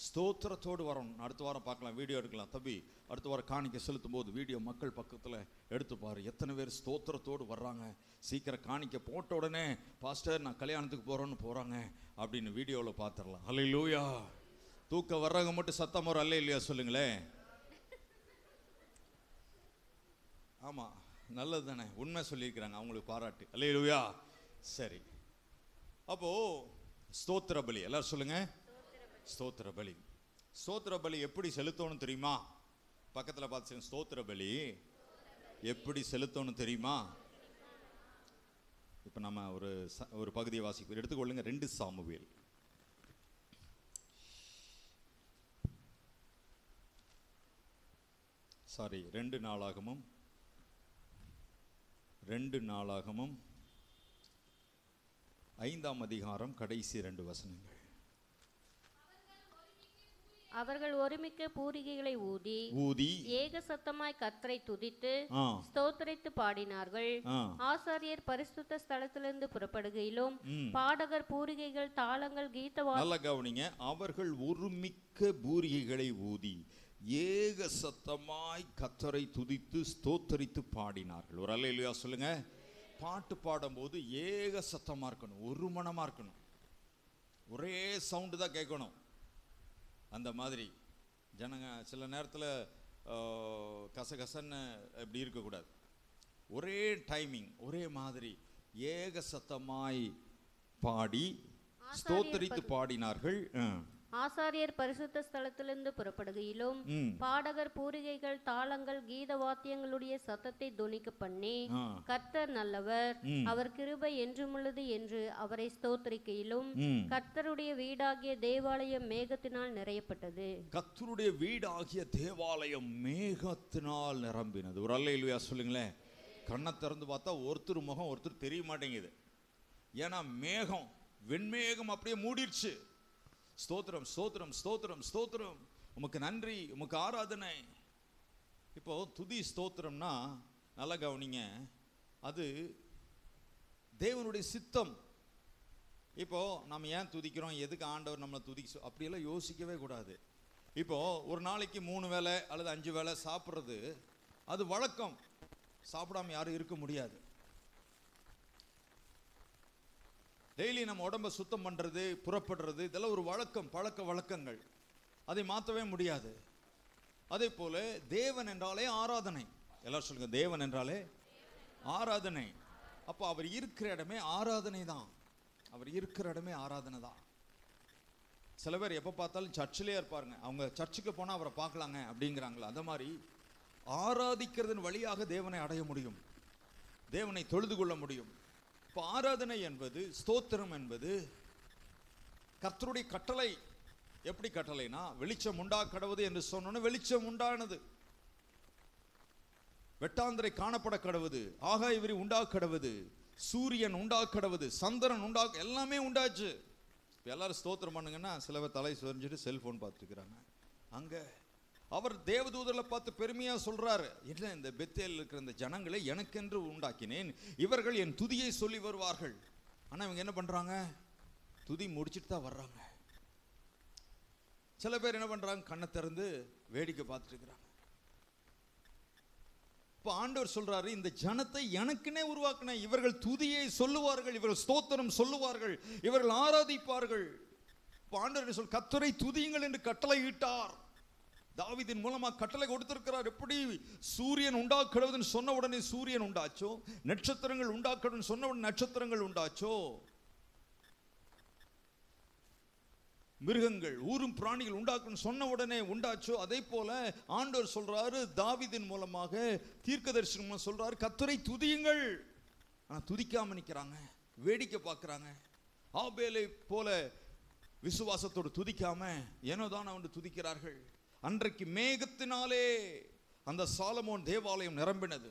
Speaker 1: ஸ்தோத்திரத்தோடு வரணும். அடுத்த வாரம் பார்க்கலாம், வீடியோ எடுக்கலாம். தம்பி, அடுத்த வாரம் காணிக்கை செலுத்தும் போது வீடியோ மக்கள் பக்கத்தில் எடுத்துப்பாரு. எத்தனை பேர் ஸ்தோத்திரத்தோடு வர்றாங்க. சீக்கிரம் காணிக்கை போட்ட உடனே பாஸ்டர் நான் கல்யாணத்துக்கு போகிறோன்னு போகிறாங்க அப்படின்னு வீடியோவில் பார்த்துடலாம். அல்லேலூயா. தூக்க வர்றவங்க மட்டும் சத்தம் வரும் அல்லேலூயா சொல்லுங்களேன். ஆமாம், நல்லது தானே, உண்மை சொல்லியிருக்கிறாங்க, அவங்களுக்கு பாராட்டு. அல்லேலூயா. சரி, அப்போது ஸ்தோத்திர பலி எல்லாரும் சொல்லுங்க. ஸ்தோத்திர பலி. ஸ்தோத்திர பலி எப்படி செலுத்தணும் தெரியுமா? பக்கத்தில் பார்த்து, ஸ்தோத்திர பலி எப்படி செலுத்தணும் தெரியுமா? இப்போ நம்ம ஒரு பகுதியை வாசிப்போம். எடுத்துக்கொள்ளுங்க. 2 சாமுவேல், சாரி 2 நாளாகமும் 5ஆம் அதிகாரம் கடைசி 2 வசனங்கள்.
Speaker 2: அவர்கள் ஒருமிக்க பூரிகைகளை ஊதி ஏக சத்தமாய் கர்த்தரை துதித்து ஸ்தோத்திரித்து பாடினார்கள். ஆசாரியர் பரிசுத்த ஸ்தலத்திலிருந்து புறப்படுகையிலும் பாடகர் பூரிகைகள், தாளங்கள், கீதவாத்தியம். நல்ல கவனிங்க.
Speaker 1: அவர்கள் ஒருமிக்க பூரிகைகளை ஊதி ஏக சத்தமாய் கர்த்தரை துதித்து ஸ்தோத்திரித்து பாடினார்கள். ஒரு அல்லேலூயா சொல்லுங்க. பாட்டு பாடும்போது ஏக சத்தமா இருக்கணும், ஒரு மனமா இருக்கணும், ஒரே சவுண்டு தான் கேட்கணும். அந்த மாதிரி ஜனங்க சில நேரத்தில் கசகசன்னு இப்படி இருக்கக்கூடாது. ஒரே டைமிங், ஒரே மாதிரி ஏக சத்தமாய் பாடி ஸ்தோத்திரித்து பாடினார்கள்.
Speaker 2: ஆசாரியர் பரிசுத்த ஸ்தலத்திலிருந்து புறப்படுகையிலும் பாடகர் பூரிகைகள், தாளங்கள், கீத வாத்தியங்களுடைய சத்தத்தை தொனிக்க பண்ணி கர்த்தர் நல்லவர், அவர் கிருபை என்றுமுள்ளது என்று அவரை ஸ்தோத்திரிக்கையிலும் கர்த்தருடைய வீடாகிய தேவாலயம் மேகத்தினால் நிறையப்பட்டது.
Speaker 1: கர்த்தருடைய வீடாகிய தேவாலயம் மேகத்தினால் நிரம்பினது. ஒரு அல்லேலூயா சொல்லுங்களேன். கண்ணை திறந்து பார்த்தா ஒருத்தர் முகம் ஒருத்தர் தெரிய மாட்டேங்குது. ஏன்னா மேகம், வெண்மேகம் அப்படியே மூடிடுச்சு. ஸ்தோத்திரம், ஸ்தோத்திரம், ஸ்தோத்திரம், ஸ்தோத்திரம், உமக்கு நன்றி, உமக்கு ஆராதனை. இப்போ துதி ஸ்தோத்திரம்னா நல்லா கவனிங்க, அது தேவனுடைய சித்தம். இப்போ நம்ம ஏன் துதிக்கிறோம், எதுக்கு ஆண்டவர் நம்மளை துதிக்க, அப்படியெல்லாம் யோசிக்கவே கூடாது. இப்போ ஒரு நாளைக்கு 3 வேளை அல்லது 5 வேளை சாப்பிட்றது அது வழக்கம். சாப்பிடாம யாரும் இருக்க முடியாது. டெய்லி நம்ம உடம்பை சுத்தம் பண்ணுறது, புறப்படுறது, இதெல்லாம் ஒரு வழக்கம், பழக்க வழக்கங்கள். அதை மாற்றவே முடியாது. அதே போல தேவன் என்றாலே ஆராதனை. எல்லாரும் சொல்லுங்க, தேவன் என்றாலே ஆராதனை. அப்போ அவர் இருக்கிற இடமே ஆராதனை தான். அவர் இருக்கிற இடமே ஆராதனை தான். சில பேர் எப்போ பார்த்தாலும் சர்ச்சிலே இருப்பாருங்க, அவங்க சர்ச்சுக்கு போனால் அவரை பார்க்கலாங்க அப்படிங்கிறாங்களா. அந்த மாதிரி ஆராதிக்கிறதன் வழியாக தேவனை அடைய முடியும், தேவனை தொழுது கொள்ள முடியும். இப்போ ஆராதனை என்பது, ஸ்தோத்திரம் என்பது கர்த்தருடைய கட்டளை. எப்படி கட்டளைனா, வெளிச்சம் உண்டா கடவுது என்று சொன்னோன்னு வெளிச்சம் உண்டானது. வெட்டாந்திரை காணப்பட கடவுது, ஆகாய விரி உண்டா கடவுது, சூரியன் உண்டா கடவுது, சந்திரன் உண்டா, எல்லாமே உண்டாச்சு. இப்போ எல்லாரும் ஸ்தோத்திரம் பண்ணுங்கன்னா சில பேர் தலை சொரிஞ்சிட்டு செல்போன் பார்த்துருக்குறாங்க. அங்கே அவர் தேவதூதர்களை பார்த்து பெருமையாக சொல்றாரு, என்ன இந்த பெத்தேல் இருக்கிற இந்த ஜனங்களை எனக்கென்று உண்டாக்கினேன், இவர்கள் என் துதியை சொல்லி வருவார்கள். ஆனால் இவங்க என்ன பண்றாங்க, துதி முடிச்சுட்டு தான் வர்றாங்க. சில பேர் என்ன பண்றாங்க, கண்ணை திறந்து வேடிக்கை பார்த்துட்டு இருக்கிறாங்க. இப்போ ஆண்டவர் சொல்றாரு, இந்த ஜனத்தை எனக்குன்னே உருவாக்கினேன், இவர்கள் துதியை சொல்லுவார்கள், இவர்கள் ஸ்தோத்திரம் சொல்லுவார்கள், இவர்கள் ஆராதிப்பார்கள். ஆண்டவர் சொல் கர்த்தரை துதியுங்கள் என்று கட்டளை இட்டார். தாவீதின் மூலமா கட்டளை கொடுத்திருக்கிறார். எப்படி சூரியன் உண்டாக்கப்படுவதுன்னு சொன்ன உடனே சூரியன் உண்டாச்சோ, நட்சத்திரங்கள் உண்டாக்கணும் சொன்ன உடனே நட்சத்திரங்கள் உண்டாச்சோ, மிருகங்கள் ஊரும் பிராணிகள் உண்டாக்கணும் சொன்ன உடனே உண்டாச்சோ, அதே போல ஆண்டவர் சொல்றாரு தாவீதின் மூலமாக தீர்க்கதரிசனம் சொல்றாரு கர்த்தரை துதியுங்கள். ஆனா துதிக்காம நிக்கிறாங்க, வேடிக்கை பார்க்கறாங்க. ஆபேலை போல விசுவாசத்தோடு துதிக்காம ஏனோதான் அவன் துதிக்கிறார்கள். அன்றைக்கு மேகத்தினாலே அந்த சாலமோன் தேவாலயம் நிரம்பினது.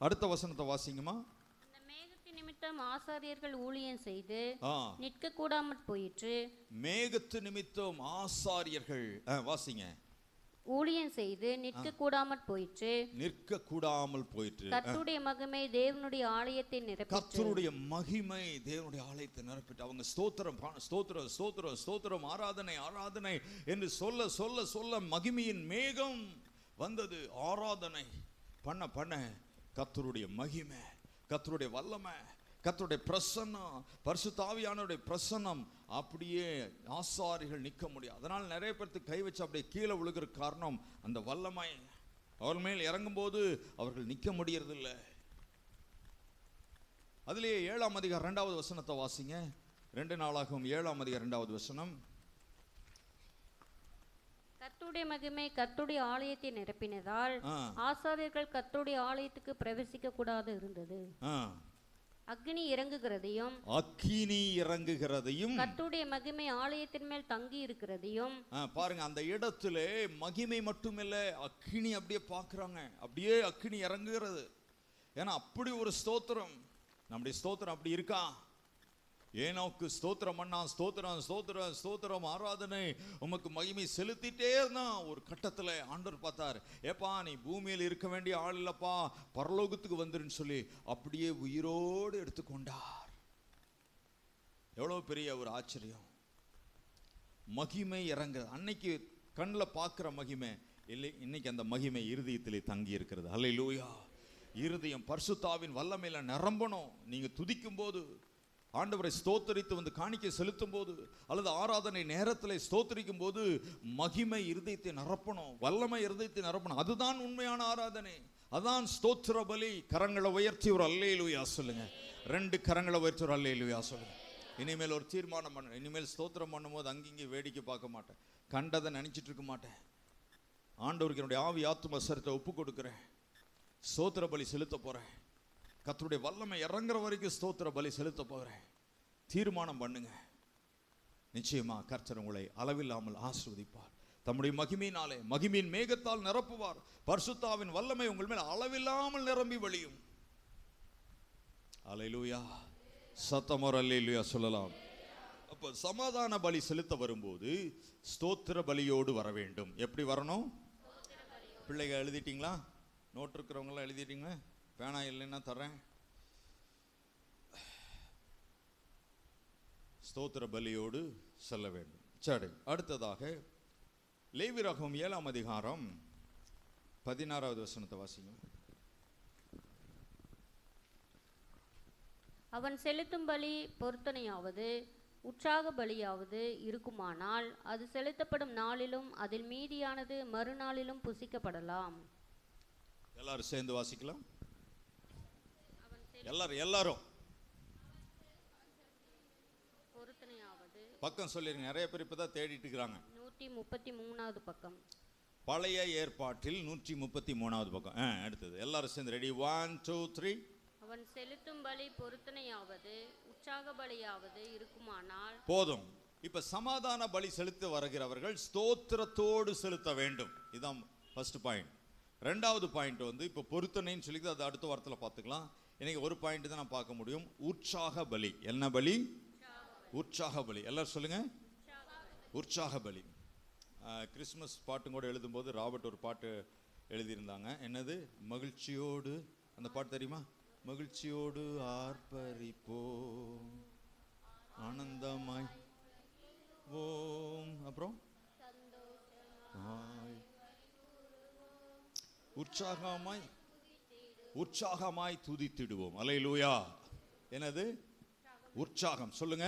Speaker 1: அடுத்த வசனத்தை வாசிங்கம்மா.
Speaker 2: அந்த மேகத்தின் நிமித்தம் ஆசாரியர்கள் ஊழியம் செய்து நிற்க கூடாமற் போயிற்று.
Speaker 1: மேகத்து நிமித்தம் ஆசாரியர்கள் வாசிங்க.
Speaker 2: ஊழியம் செய்து நிற்க கூடாமற் போயிற்று.
Speaker 1: நிற்க கூடாமல் போயிற்று.
Speaker 2: கர்த்தருடைய மகிமை தேவனுடைய ஆலயத்தை நிரப்பிற்று.
Speaker 1: கர்த்தருடைய மகிமை தேவனுடைய ஆலயத்தை நிரப்பிட்டு அவங்க ஸ்தோத்திரம் ஸ்தோத்திரம் ஸ்தோத்திரம் ஸ்தோத்திரம் ஆராதனை ஆராதனை என்று சொல்ல சொல்ல சொல்ல மகிமையின் மேகம் வந்தது. ஆராதனை பண்ண பண்ண கர்த்தருடைய மகிமை, கர்த்தருடைய வல்லமை, கர்த்தருடைய பிரசன்னம், பரிசுத்த ஆவியானவருடைய பிரசன்னம் அப்படியே ஆசாரிகள் நிற்க முடியாது. அதனால் நிறைய பேருக்கு கை வச்சு அப்படியே கீழே விழுகிற காரணம் அந்த வல்லமை அவர் மேல் இறங்கும் போது அவர்கள் நிற்க முடியறதில்லை. அதிலேயே 7ஆம் அதிகாரம் 2வது வசனத்தை வாசிங்க. 2 நாளாகவும் 7ஆம் அதிகாரம் 2வது வசனம்.
Speaker 2: கர்த்தருடைய மகிமை கர்த்தருடைய ஆலயத்தை நிரப்பினதால் ஆசாரியர்கள் கர்த்தருடைய ஆலயத்துக்கு பிரவேசிக்க கூடாது இருந்தது. அக்கினி இறங்குகிறதையும் கர்த்தருடைய மகிமை ஆலயத்தின் மேல் தங்கி இருக்கிறதையும்
Speaker 1: பாருங்க. அந்த இடத்திலே மகிமை மட்டுமில்ல, அக்கினி அப்படியே பார்க்கறாங்க. அப்படியே அக்கினி இறங்குகிறது. ஏன்னா அப்படி ஒரு ஸ்தோத்திரம். நம்முடைய ஸ்தோத்திரம் அப்படி இருக்கா? ஏனோக்கு ஸ்தோத்திரம் பண்ணா ஸ்தோத்திரம் ஸ்தோத்திரம் ஸ்தோத்திரம் ஆராதனை உமக்கு மகிமை செலுத்திட்டே இருந்தான். ஒரு கட்டத்தில் ஆண்டவர் பார்த்தார், ஏப்பா நீ பூமியில் இருக்க வேண்டிய ஆள் இல்லப்பா, பரலோகத்துக்கு வந்துருன்னு சொல்லி அப்படியே உயிரோடு எடுத்துக்கொண்டார். எவ்வளவு பெரிய ஒரு ஆச்சரியம்! மகிமை இறங்க அன்னைக்கு கண்ணில் பார்க்குற மகிமை இல்லை, இன்னைக்கு அந்த மகிமை இருதயத்திலே தங்கி இருக்கிறது. அல்லேலூயா! இருதயம் பரிசுத்தாவின் வல்லமையில நிரம்பணும். நீங்க துதிக்கும் போது, ஆண்டவரை ஸ்தோத்தரித்து வந்து காணிக்கை செலுத்தும் போது, அல்லது ஆராதனை நேரத்தில் ஸ்தோத்தரிக்கும் போது மகிமை இருதயத்தை நிரப்பணும், வல்லமை இருதயத்தை நிரப்பணும். அதுதான் உண்மையான ஆராதனை, அதான் ஸ்தோத்திர பலி. கரங்களை உயர்த்தி ஒரு அல்லேலூயா சொல்லுங்க. 2 கரங்களை உயர்த்தி ஒரு அல்லேலூயா சொல்லுங்க. இனிமேல் ஒரு தீர்மானம் பண்ண, இனிமேல் ஸ்தோத்திரம் பண்ணும்போது அங்கிங்கே வேடிக்கை பார்க்க மாட்டேன், கண்டதை நினைச்சிட்டு இருக்க மாட்டேன். ஆண்டவருக்கு என்னுடைய ஆவி ஆத்தும சரத்தை ஒப்பு கொடுக்கிறேன், ஸ்தோத்திர பலி செலுத்த போறேன். கர்த்தருடைய வல்லமை இறங்குற வரைக்கும் ஸ்தோத்திர பலி செலுத்த போகிறேன். தீர்மானம் பண்ணுங்க. நிச்சயமா கர்த்தர் உங்களை அளவில்லாமல் ஆசீர்வதிப்பார். தம்முடைய மகிமையினாலே, மகிமையின் மேகத்தால் நிரப்புவார். பரிசுத்தாவின் வல்லமை உங்கள் மேல் அளவில்லாமல் நிரம்பி வழியும். அல்லேலூயா! சத்தமோர் அல்லேலூயா சொல்லலாம். அப்ப சமாதான பலி செலுத்த வரும்போது ஸ்தோத்திர பலியோடு வர வேண்டும். எப்படி வரணும்? பிள்ளைங்க எழுதிட்டீங்களா? நோட் இருக்கிறவங்களாம் எழுதிட்டீங்க? பேனா இல்லைன்னா தரேன். ஸ்தோத்திர பலியோடு செல்ல வேண்டும். சரி, அடுத்ததாக லேவியராகமம் 7ஆம் அதிகாரம் 16வது வசனத்தை வாசிங்க.
Speaker 2: அவன் செலுத்தும் பலி பொருத்தனையாவது உற்சாக பலியாவது இருக்குமானால் அது செலுத்தப்படும் நாளிலும் அதில் மீதியானது மறுநாளிலும் புசிக்கப்படலாம்.
Speaker 1: எல்லாரும் சேர்ந்து வாசிக்கலாம். எல்லாரும் பக்கம் சொல்லிருங்க. நிறைய பேர் இப்பதான் தேடிட்டு இருக்காங்க.
Speaker 2: 133வது பக்கம்,
Speaker 1: பழைய ஏற்பாட்டில் 133வது பக்கம். அடுத்தது எல்லாரும் சேர்ந்து ரெடி. 1 2 3.
Speaker 2: அவன் செலுத்தும் பலி பொருத்தனையாவது உற்சாக பலியாவது இருக்குமானால்
Speaker 1: போதும். இப்ப சமாதான பலி செலுத்த வருகிறவர்கள் ஸ்தோத்திரத்தோடு செலுத்த வேண்டும். இதுதான் ஃபர்ஸ்ட் பாயிண்ட். 2வது பாயிண்ட் வந்து இப்ப பொருத்தனைன்னு சொல்லி அது அடுத்த வாரத்தில் பார்த்துக்கலாம். இன்னைக்கு ஒரு பாயிண்ட் தான் நான் பார்க்க முடியும். உற்சாக பலி. என்ன பலி? உற்சாக பலி. எல்லாரும் சொல்லுங்க, உற்சாக பலி. கிறிஸ்மஸ் பாட்டும் கூட எழுதும்போது ராபர்ட் ஒரு பாட்டு எழுதியிருந்தாங்க. என்னது? மகிழ்ச்சியோடு. அந்த பாட்டு தெரியுமா? மகிழ்ச்சியோடு ஆர்ப்பரிப்போம் ஆனந்தமாய் ஓம். அப்புறம் உற்சாகமாய் துதித்திடுவோம். அல்லேலூயா! என்னது? உற்சாகம். சொல்லுங்க,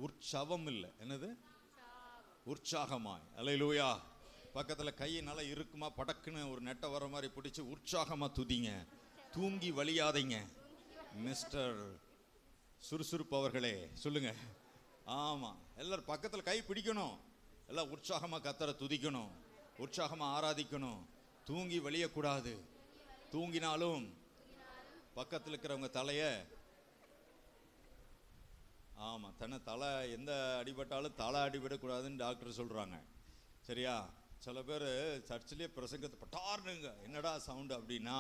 Speaker 1: உற்சவம் இல்லை, என்னது? உற்சாகமாய். அல்லேலூயா. பக்கத்தில் கையை நல்லா இருக்குமா, படக்குன்னு ஒரு நெட்டை வர மாதிரி பிடிச்சி உற்சாகமாக துதிங்க. தூங்கி வழியாதீங்க. மிஸ்டர் சுறுசுறுப்பு அவர்களே சொல்லுங்க. ஆமாம், எல்லாரும் பக்கத்தில் கை பிடிக்கணும். எல்லாம் உற்சாகமாக கர்த்தரை துதிக்கணும், உற்சாகமாக ஆராதிக்கணும். தூங்கி வழியக்கூடாது. தூங்கினாலும் பக்கத்தில் இருக்கிறவங்க தலையை, ஆமாம், தலை எந்த அடிபட்டாலும் தலை அடிபடக்கூடாதுன்னு டாக்டர் சொல்கிறாங்க. சரியா? சில பேர் சர்ச்சிலே பிரசங்கத்தை பட்டாருங்க, என்னடா சவுண்டு அப்படின்னா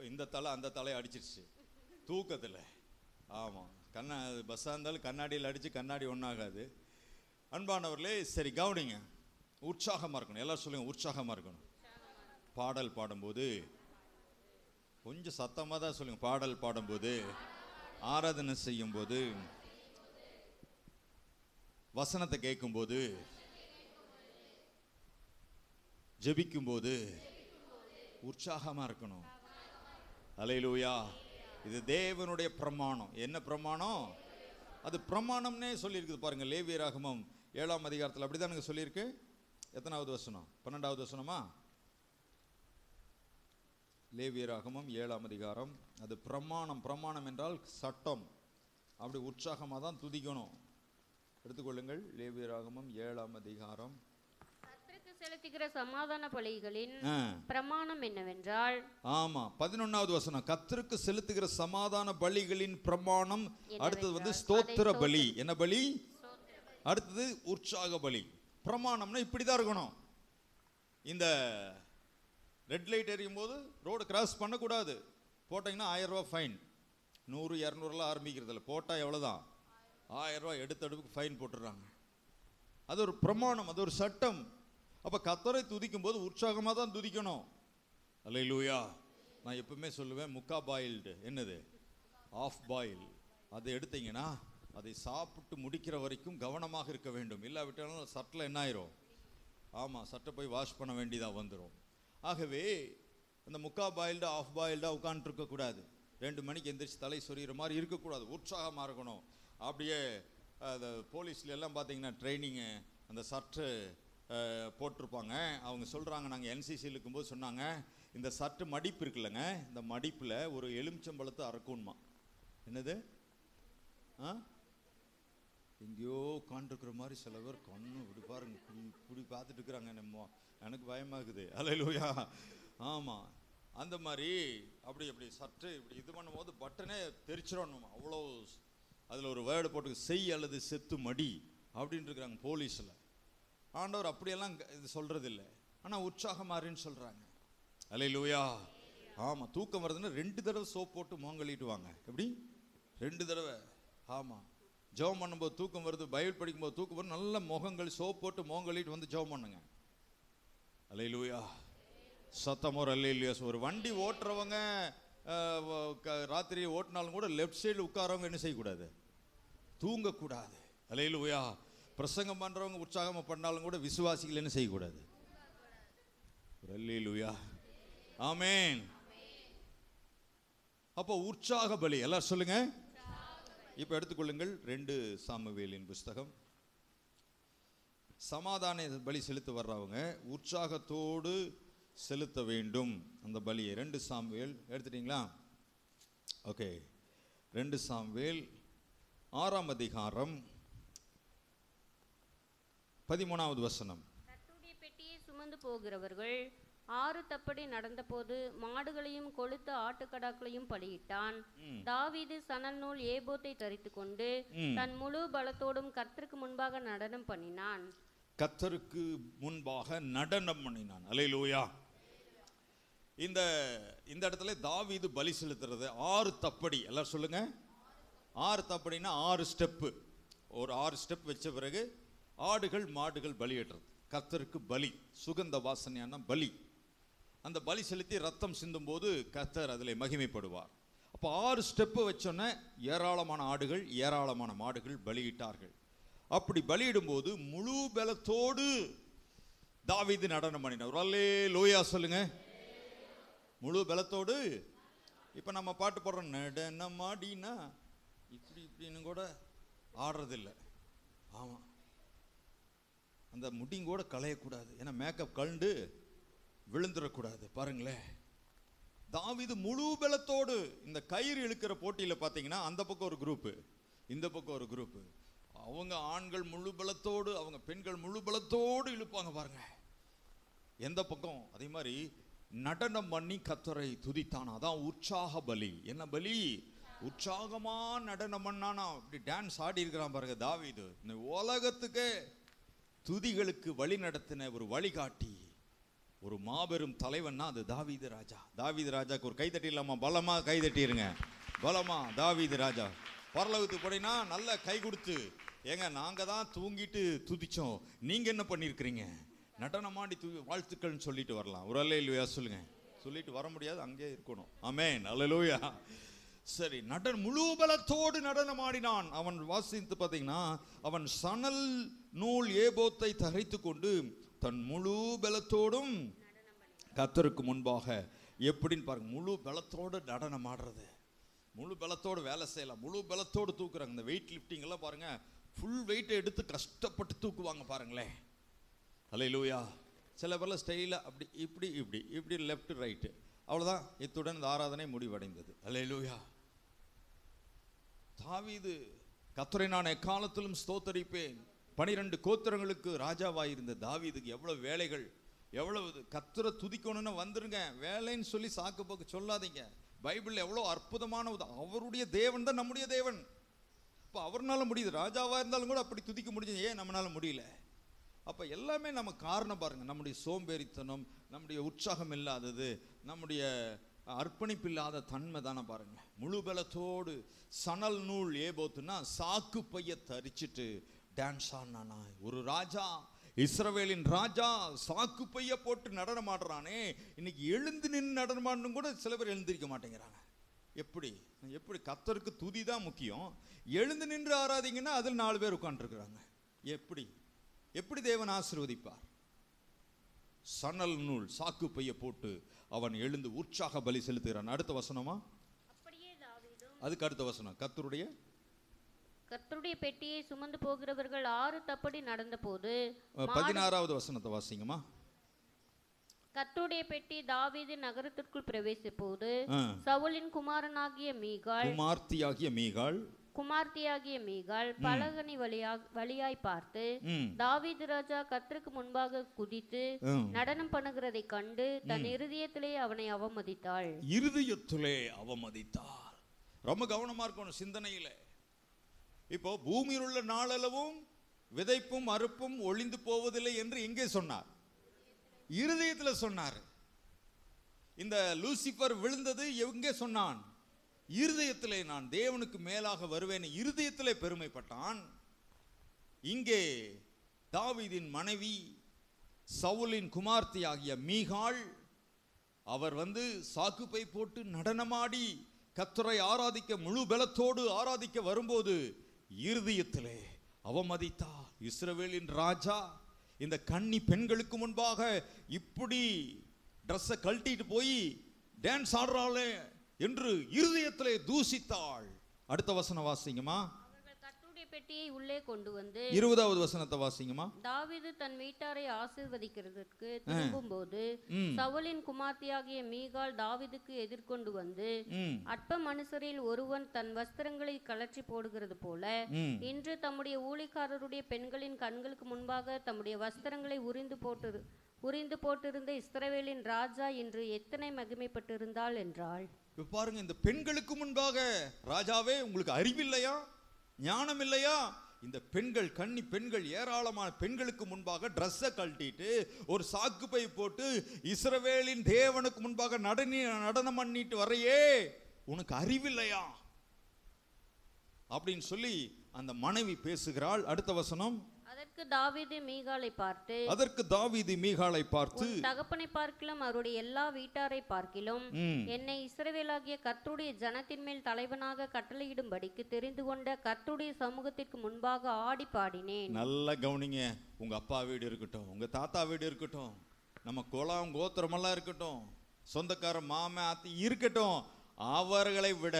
Speaker 1: இந்த தலை அந்த தலையை அடிச்சிருச்சு தூக்கத்தில். ஆமாம், பஸ்ஸாக இருந்தாலும் கண்ணாடியில் அடித்து கண்ணாடி ஒன்றாகாது. அன்பானவர்களே, சரி கவனிங்க. உற்சாகமாக இருக்கணும். எல்லாரும் சொல்லுங்க, உற்சாகமாக இருக்கணும். பாடல் பாடும்போது கொஞ்சம் சத்தமாக தான் சொல்லுங்க. பாடல் பாடும்போது, ஆராதனை செய்யும்போது, வசனத்தை கேட்கும்போது, ஜெபிக்கும்போது உற்சாகமாக இருக்கணும். அல்லேலூயா. இது தேவனுடைய பிரமாணம். என்ன பிரமாணம்? அது பிரமாணம்னே சொல்லியிருக்குது பாருங்க. லேவியராகமம் 7ஆம் அதிகாரத்தில் அப்படிதான் சொல்லியிருக்கு. எத்தனாவது வசனம்? 12வது வசனமா? லேவியராகமம் 7ஆம் அதிகாரம். அது பிரமாணம். பிரமாணம் என்றால் சட்டம். அப்படி உற்சாகமாக தான் துதிக்கணும். எடுத்துக்கொள்ளுங்கள், லேவியராகமம் 7ஆம் அதிகாரம்.
Speaker 2: கர்த்தருக்கு செலுத்துகிற சமாதான பலிகளின் பிரமாணம் என்னவென்றால்,
Speaker 1: ஆமா, 11வது வசனம். கர்த்தருக்கு செலுத்துகிற சமாதான பலிகளின் பிரமாணம். அடுத்தது ஸ்தோத்திர பலி. என்ன பலி? அடுத்தது உற்சாக பலி. பிரமாணம்னா இப்படிதான் இருக்கணும். இந்த ரெட் லைட் எரியும் போது ரோடு கிராஸ் பண்ணக்கூடாது. போட்டிங்கன்னா 1000 ரூபா ஃபைன். 100, 200 ஆரம்பிக்கிறதில்ல. போட்டால் எவ்வளோதான்? 1000 ரூபா எடுத்தடுப்புக்கு ஃபைன் போட்டுடுறாங்க. அது ஒரு பிரமாணம், அது ஒரு சட்டம். அப்போ கர்த்தரை துதிக்கும் போது உற்சாகமாக தான் துதிக்கணும். அல்லேலூயா. நான் எப்பவுமே சொல்லுவேன், முக்கா பாயில்டு, என்னது? Half boil. அதை எடுத்தீங்கன்னா அதை சாப்பிட்டு முடிக்கிற வரைக்கும் கவனமாக இருக்க வேண்டும். இல்லாவிட்டாலும் சட்டில் என்ன ஆயிரும்? ஆமாம், சட்டை போய் வாஷ் பண்ண வேண்டியதாக வந்துடும். ஆகவே அந்த முக்கா பாயில்டு ஆஃப் பாயில்டாக உட்காந்துருக்கக்கூடாது. 2 மணிக்கு எந்திரிச்சு தலை சொறிகிற மாதிரி இருக்கக்கூடாது. உற்சாகமாக இருக்கணும். அப்படியே அந்த போலீஸ்ல எல்லாம் பார்த்தீங்கன்னா ட்ரைனிங்கு அந்த சர்ட்டு போட்டிருப்பாங்க. அவங்க சொல்கிறாங்க, நாங்கள் என்சிசியில் இருக்கும்போது சொன்னாங்க, இந்த சர்ட்டு மடிப்பு இருக்குல்லங்க, இந்த மடிப்பில் ஒரு எலுமிச்சம்பழத்தை அறக்கணுமா. என்னது? எங்கேயோ உட்காந்துருக்குற மாதிரி சில பேர் கண்ணு இப்படி பாருங்க, இப்படி பார்த்துட்டு இருக்கிறாங்க. நம்ம எனக்கு பயமாகுது. அல்லேலூயா. ஆமாம், அந்த மாதிரி அப்படி அப்படி சர்ட்டு இப்படி இது பண்ணும்போது பட்டனே தெரிச்சிடணுமா. அவ்வளோ அதில் ஒரு வேர்டு போட்டு செய் அல்லது செத்து மடி அப்படின்ட்டு இருக்கிறாங்க போலீஸில். ஆண்டவர் அப்படியெல்லாம் இது சொல்கிறது இல்லை. ஆனால் உற்சாகமாரின்னு சொல்கிறாங்க. அல்லேலூயா. ஆமாம், தூக்கம் வருதுன்னா 2 தடவை சோப் போட்டு மோங்கலிட்டு வாங்க. எப்படி? 2 தடவை. ஆமாம், ஜெபம் பண்ணும்போது தூக்கம் வருது, பைபிள் படிக்கும்போது தூக்கம் வருது, நல்ல முகங்கள் சோப் போட்டு மோங்கலிட்டு வந்து ஜெபம் பண்ணுங்க. அல்லேலூயா. சத்தமோ அல்லேலூயா. ஒரு வண்டி ஓட்டுறவங்க ராத்திரி ஓட்டினாலும் கூட லெஃப்ட் சைடில் உட்காரவங்க என்ன செய்யக்கூடாது? தூங்கக்கூடாது. அல்லேலூயா. பிரசங்கம் பண்ணுறவங்க உற்சாகமாக பண்ணாலும் கூட விசுவாசிகள் என்ன செய்யக்கூடாது? அல்லேலூயா. ஆமென். அப்போ உற்சாக பலி. எல்லாம் சொல்லுங்க. இப்போ எடுத்துக்கொள்ளுங்கள் 2 சாமுவேலின் புஸ்தகம். சமாதான பலி செலுத்த வர்றவங்க உற்சாகத்தோடு செலுத்த வேண்டும் அந்த பலியை. 2 சாமுவேல் எடுத்துட்டீங்களா? ஓகே. 2 சாமுவேல் 6ஆம் அதிகாரம் 13வது வசனம்.
Speaker 2: கர்த்தருடைய பெட்டியை சுமந்து போகிறவர்கள் 6 தப்படி நடந்தபோது மாடுகளையும் கொழுத்த ஆட்டுக்கடாக்களையும் பலியிட்டான். தாவீது சணல் நூல் ஏபோத்தை தரித்து கொண்டு தன் முழு பலத்தோடும் கர்த்தருக்கு முன்பாக நடனம் பண்ணினான்.
Speaker 1: கர்த்தருக்கு முன்பாக நடனம் பண்ணினான். அல்லேலூயா. இந்த இடத்துல தாவீது பலி செலுத்துறது 6 தப்படி. எல்லாம் சொல்லுங்க. 6 தப்படின்னா 6 ஸ்டெப்பு. ஒரு 6 ஸ்டெப் வச்ச பிறகு ஆடுகள் மாடுகள் பலியிடுறது. கர்த்தருக்கு பலி, சுகந்த வாசனையான பலி. அந்த பலி செலுத்தி ரத்தம் சிந்தும் போது கர்த்தர் அதில் மகிமைப்படுவார். அப்போ 6 ஸ்டெப்பு வச்சோன்னே ஏராளமான ஆடுகள் ஏராளமான மாடுகள் பலியிட்டார்கள். அப்படி பலியிடும்போது முழு பலத்தோடு தாவீது நடனம் பண்ணினார். அல்லேலூயா சொல்லுங்க. முழு பலத்தோடு. இப்போ நம்ம பாட்டு போடுறோம், நடனம் ஆடினா இப்படின்னு கூட ஆடுறதில்லை. ஆமாம், அந்த முடியும் கூட களையக்கூடாது, ஏன்னா மேக்கப் கண்டு விழுந்துடக்கூடாது. பாருங்களேன், தாவீது முழு பலத்தோடு இந்த கயிறு இழுக்கிற போட்டியில் பார்த்தீங்கன்னா அந்த பக்கம் ஒரு குரூப்பு, இந்த பக்கம் ஒரு குரூப்பு. அவங்க ஆண்கள் முழு பலத்தோடு, அவங்க பெண்கள் முழு பலத்தோடு இழுப்பாங்க பாருங்க எந்த பக்கம். அதே மாதிரி நடனம் பண்ணி கர்த்தரை துதித்தான். அதான் உற்சாக பலி. என்ன பலி? உற்சாகமா நடனம் பண்ணானா, அப்படி டான்ஸ் ஆடி இருக்கிறான் பாருங்க தாவீது. இந்த உலகத்துக்கு துதிகளுக்கு வழி நடத்தின ஒரு வழிகாட்டி, ஒரு மாபெரும் தலைவன்னா அது தாவீது ராஜா. தாவீது ராஜாக்கு ஒரு கைதட்டி இல்லாமா? பலமா கைதட்டிருங்க, பலமா. தாவீது ராஜா பரலோகத்துக்கு போனீங்கன்னா நல்ல கை கொடுத்து, ஏங்க நாங்க தான் தூங்கிட்டு துதிச்சோம், நீங்க என்ன பண்ணிருக்கிறீங்க, நடனமாடி வாழ்த்துக்கள்னு சொல்லிட்டு வரலாம். ஒரு அல்லேலூயா சொல்லுங்க. சொல்லிட்டு வர முடியாது, அங்கே இருக்கணும். ஆமென், அல்லேலூயா. சரி, முழு பலத்தோடு நடனமாடினான். அவன் வாசித்து பார்த்தீங்கன்னா, அவன் சணல் நூல் ஏபோத்தை தரித்து கொண்டு தன் முழு பலத்தோடும் கர்த்தருக்கு முன்பாக, எப்படின்னு பாருங்க, முழு பலத்தோடு நடனம் ஆடுறது, முழு பலத்தோடு வேலை செய்யலாம், முழு பலத்தோடு தூக்குறாங்க. இந்த வெயிட் லிஃப்டிங் எல்லாம் பாருங்க, ஃபுல் வெயிட்டை எடுத்து கஷ்டப்பட்டு தூக்குவாங்க பாருங்களேன். அல்லேலூயா. சில பேர்லாம் ஸ்டைலாக அப்படி இப்படி இப்படி இப்படி லெஃப்ட் ரைட்டு, அவ்வளோதான். இத்துடன் இந்த ஆராதனை முடிவடைந்தது. அல்லேலூயா. தாவீது, கர்த்தரை நான் எக்காலத்திலும் ஸ்தோத்தரிப்பேன், 12 கோத்திரங்களுக்கு ராஜாவாயிருந்த தாவீதுக்கு எவ்வளவு வேலைகள், எவ்வளவு கர்த்தரை துதிக்கணும்னு வந்துருங்க. வேலைன்னு சொல்லி சாக்கு போக்கு சொல்லாதீங்க. பைபிள் எவ்வளோ அற்புதமான அவருடைய தேவன் தான் நம்முடைய தேவன். இப்போ அவர்னால முடியுது. ராஜாவாக இருந்தாலும் கூட அப்படி துதிக்க முடிஞ்சது, ஏன் நம்மளால முடியல? அப்போ எல்லாமே நம்ம காரணம் பாருங்க, நம்முடைய சோம்பேறித்தனம், நம்முடைய உற்சாகம் இல்லாதது, நம்முடைய அர்ப்பணிப்பு இல்லாத தன்மை தானே பாருங்க. முழு பலத்தோடு சணல் நூல் ஏபோத்துன்னா சாக்கு பைய தரிச்சிட்டு டான்ஸ் ஆனானா ஒரு ராஜா, இஸ்ரவேலின் ராஜா சாக்கு பைய போட்டு நடனம் ஆடுறானே. இன்னைக்கு எழுந்து நின்று நடனம் ஆடணும் கூட சில பேர் எழுந்திருக்க மாட்டேங்கிறாங்க. எப்படி எப்படி கர்த்தருக்கு துதி தான் முக்கியம், எழுந்து நின்று ஆராதிங்கன்னா அதில் 4 பேர் உட்காந்துருக்குறாங்க. எப்படி எப்படி தேவன் ஆசீர்வதிப்பார்? சணல் நூல் சாக்கு பைய போட்டு அவன் எழுந்து உற்சாக பலி செலுத்துகிறான். அடுத்த வசனமா? அதுக்கு அடுத்த வசனம், கர்த்தருடைய
Speaker 2: பெட்டியை சுமந்து போகிறவர்கள் 6 தப்படி நடந்த போது,
Speaker 1: 16வது வசனத்தை வாசிங்கம்மா.
Speaker 2: கர்த்தருடைய பெட்டி தாவீது நகரத்திற்குள் பிரவேசித்த போது, சவுலின் குமார்த்தியாகிய மீகாள் பலகனி வழியாய் பார்த்து, தாவீது ராஜா கர்த்தருக்கு முன்பாக குதித்து நடனம் பண்ணுகிறதை கண்டு தன் இருதயத்திலே அவனை அவமதித்தாள்.
Speaker 1: ரொம்ப கவனமா இருக்கணும் சிந்தனையில. இப்போ பூமியில் உள்ள நாளளவும் விதைப்பும் அறுப்பும் ஒளிந்து போவதில்லை என்று எங்கே சொன்னார்? இருதயத்தில் சொன்னார். இந்த லூசிபர் விழுந்தது எங்கே சொன்னான்? இருதயத்திலே நான் தேவனுக்கு மேலாக வருவேன், இருதயத்திலே பெருமைப்பட்டான். இங்கே தாவீதின் மனைவி சவுலின் குமார்த்தி ஆகிய மீகாள், அவர் சாக்குப்பை போட்டு நடனமாடி கர்த்தரை ஆராதிக்க முழு பலத்தோடு ஆராதிக்க வரும்போது இருதயத்திலே அவமதித்தார். இஸ்ரவேலின் ராஜா இந்த கன்னி பெண்களுக்கு முன்பாக இப்படி ட்ரெஸ்ஸை கழட்டிட்டு போய் டான்ஸ் ஆடுறாளே என்று இருதயத்திலே தூசித்தாள். அடுத்த வசனம் வாசிங்கம்மா.
Speaker 2: கர்த்தருடைய பெட்டியை உள்ளே கொண்டு வந்து
Speaker 1: 20வது வசனத்தை வாசிங்கம்மா.
Speaker 2: தாவீது தன் வீட்டாரை ஆசீர்வதிக்கிறதற்கு திரும்பும்போது, சவுலின் குமார்த்தியாகிய மீகாள் தாவீதுக்கு எதிர்கொண்டு வந்து, அற்ப மனுஷரில் ஒருவன் தன் வஸ்திரங்களை கலற்றி போடுகிறது போல, இன்று தம்முடைய ஊழியக்காரருடைய பெண்களின் கண்களுக்கு முன்பாக தம்முடைய வஸ்திரங்களை உரிந்து போட்டிருந்த இஸ்ரவேலின் ராஜா இன்று எத்தனை மகிமைப்பட்டிருந்தாள் என்றாள்.
Speaker 1: பாருங்க, இந்த பெண்களுக்கு முன்பாக, ராஜாவே உங்களுக்கு அறிவில்லையா, ஞானம் இல்லையா? இந்த பெண்கள், கன்னி பெண்கள், ஏராளமான பெண்களுக்கு முன்பாக ட்ரெஸ்ஸை கழட்டிட்டு ஒரு சாக்கு பை போட்டு இஸ்ரவேலின் தேவனுக்கு முன்பாக நடனம் பண்ணிட்டு வரையே, உனக்கு அறிவில்லையா அப்படின்னு சொல்லி அந்த மனைவி பேசுகிறாள். அடுத்த வசனம்.
Speaker 2: அதற்கு தாவீது மீகாளை பார்த்து தகப்பனை பார்க்கிலும் அவருடைய எல்லா வீட்டாரை பார்க்கிலும் என்னை இஸ்ரவேலாகிய கர்த்தருடைய ஜனத்தின் மேல் தலைவனாக கட்டளையிடும்படிக்கு தெரிந்து கொண்ட கர்த்தருடைய சமூகத்திற்கு முன்பாக ஆடி பாடினேன்.
Speaker 1: நல்ல கவனிங்க. உங்க அப்பா வீடு இருக்கட்டும், உங்க தாத்தா வீடு இருக்கட்டும், நம்ம குலம் கோத்திரமெல்லாம் இருக்கட்டும், சொந்தக்கார மாமா அத்தி இருக்கட்டும், அவர்களை விட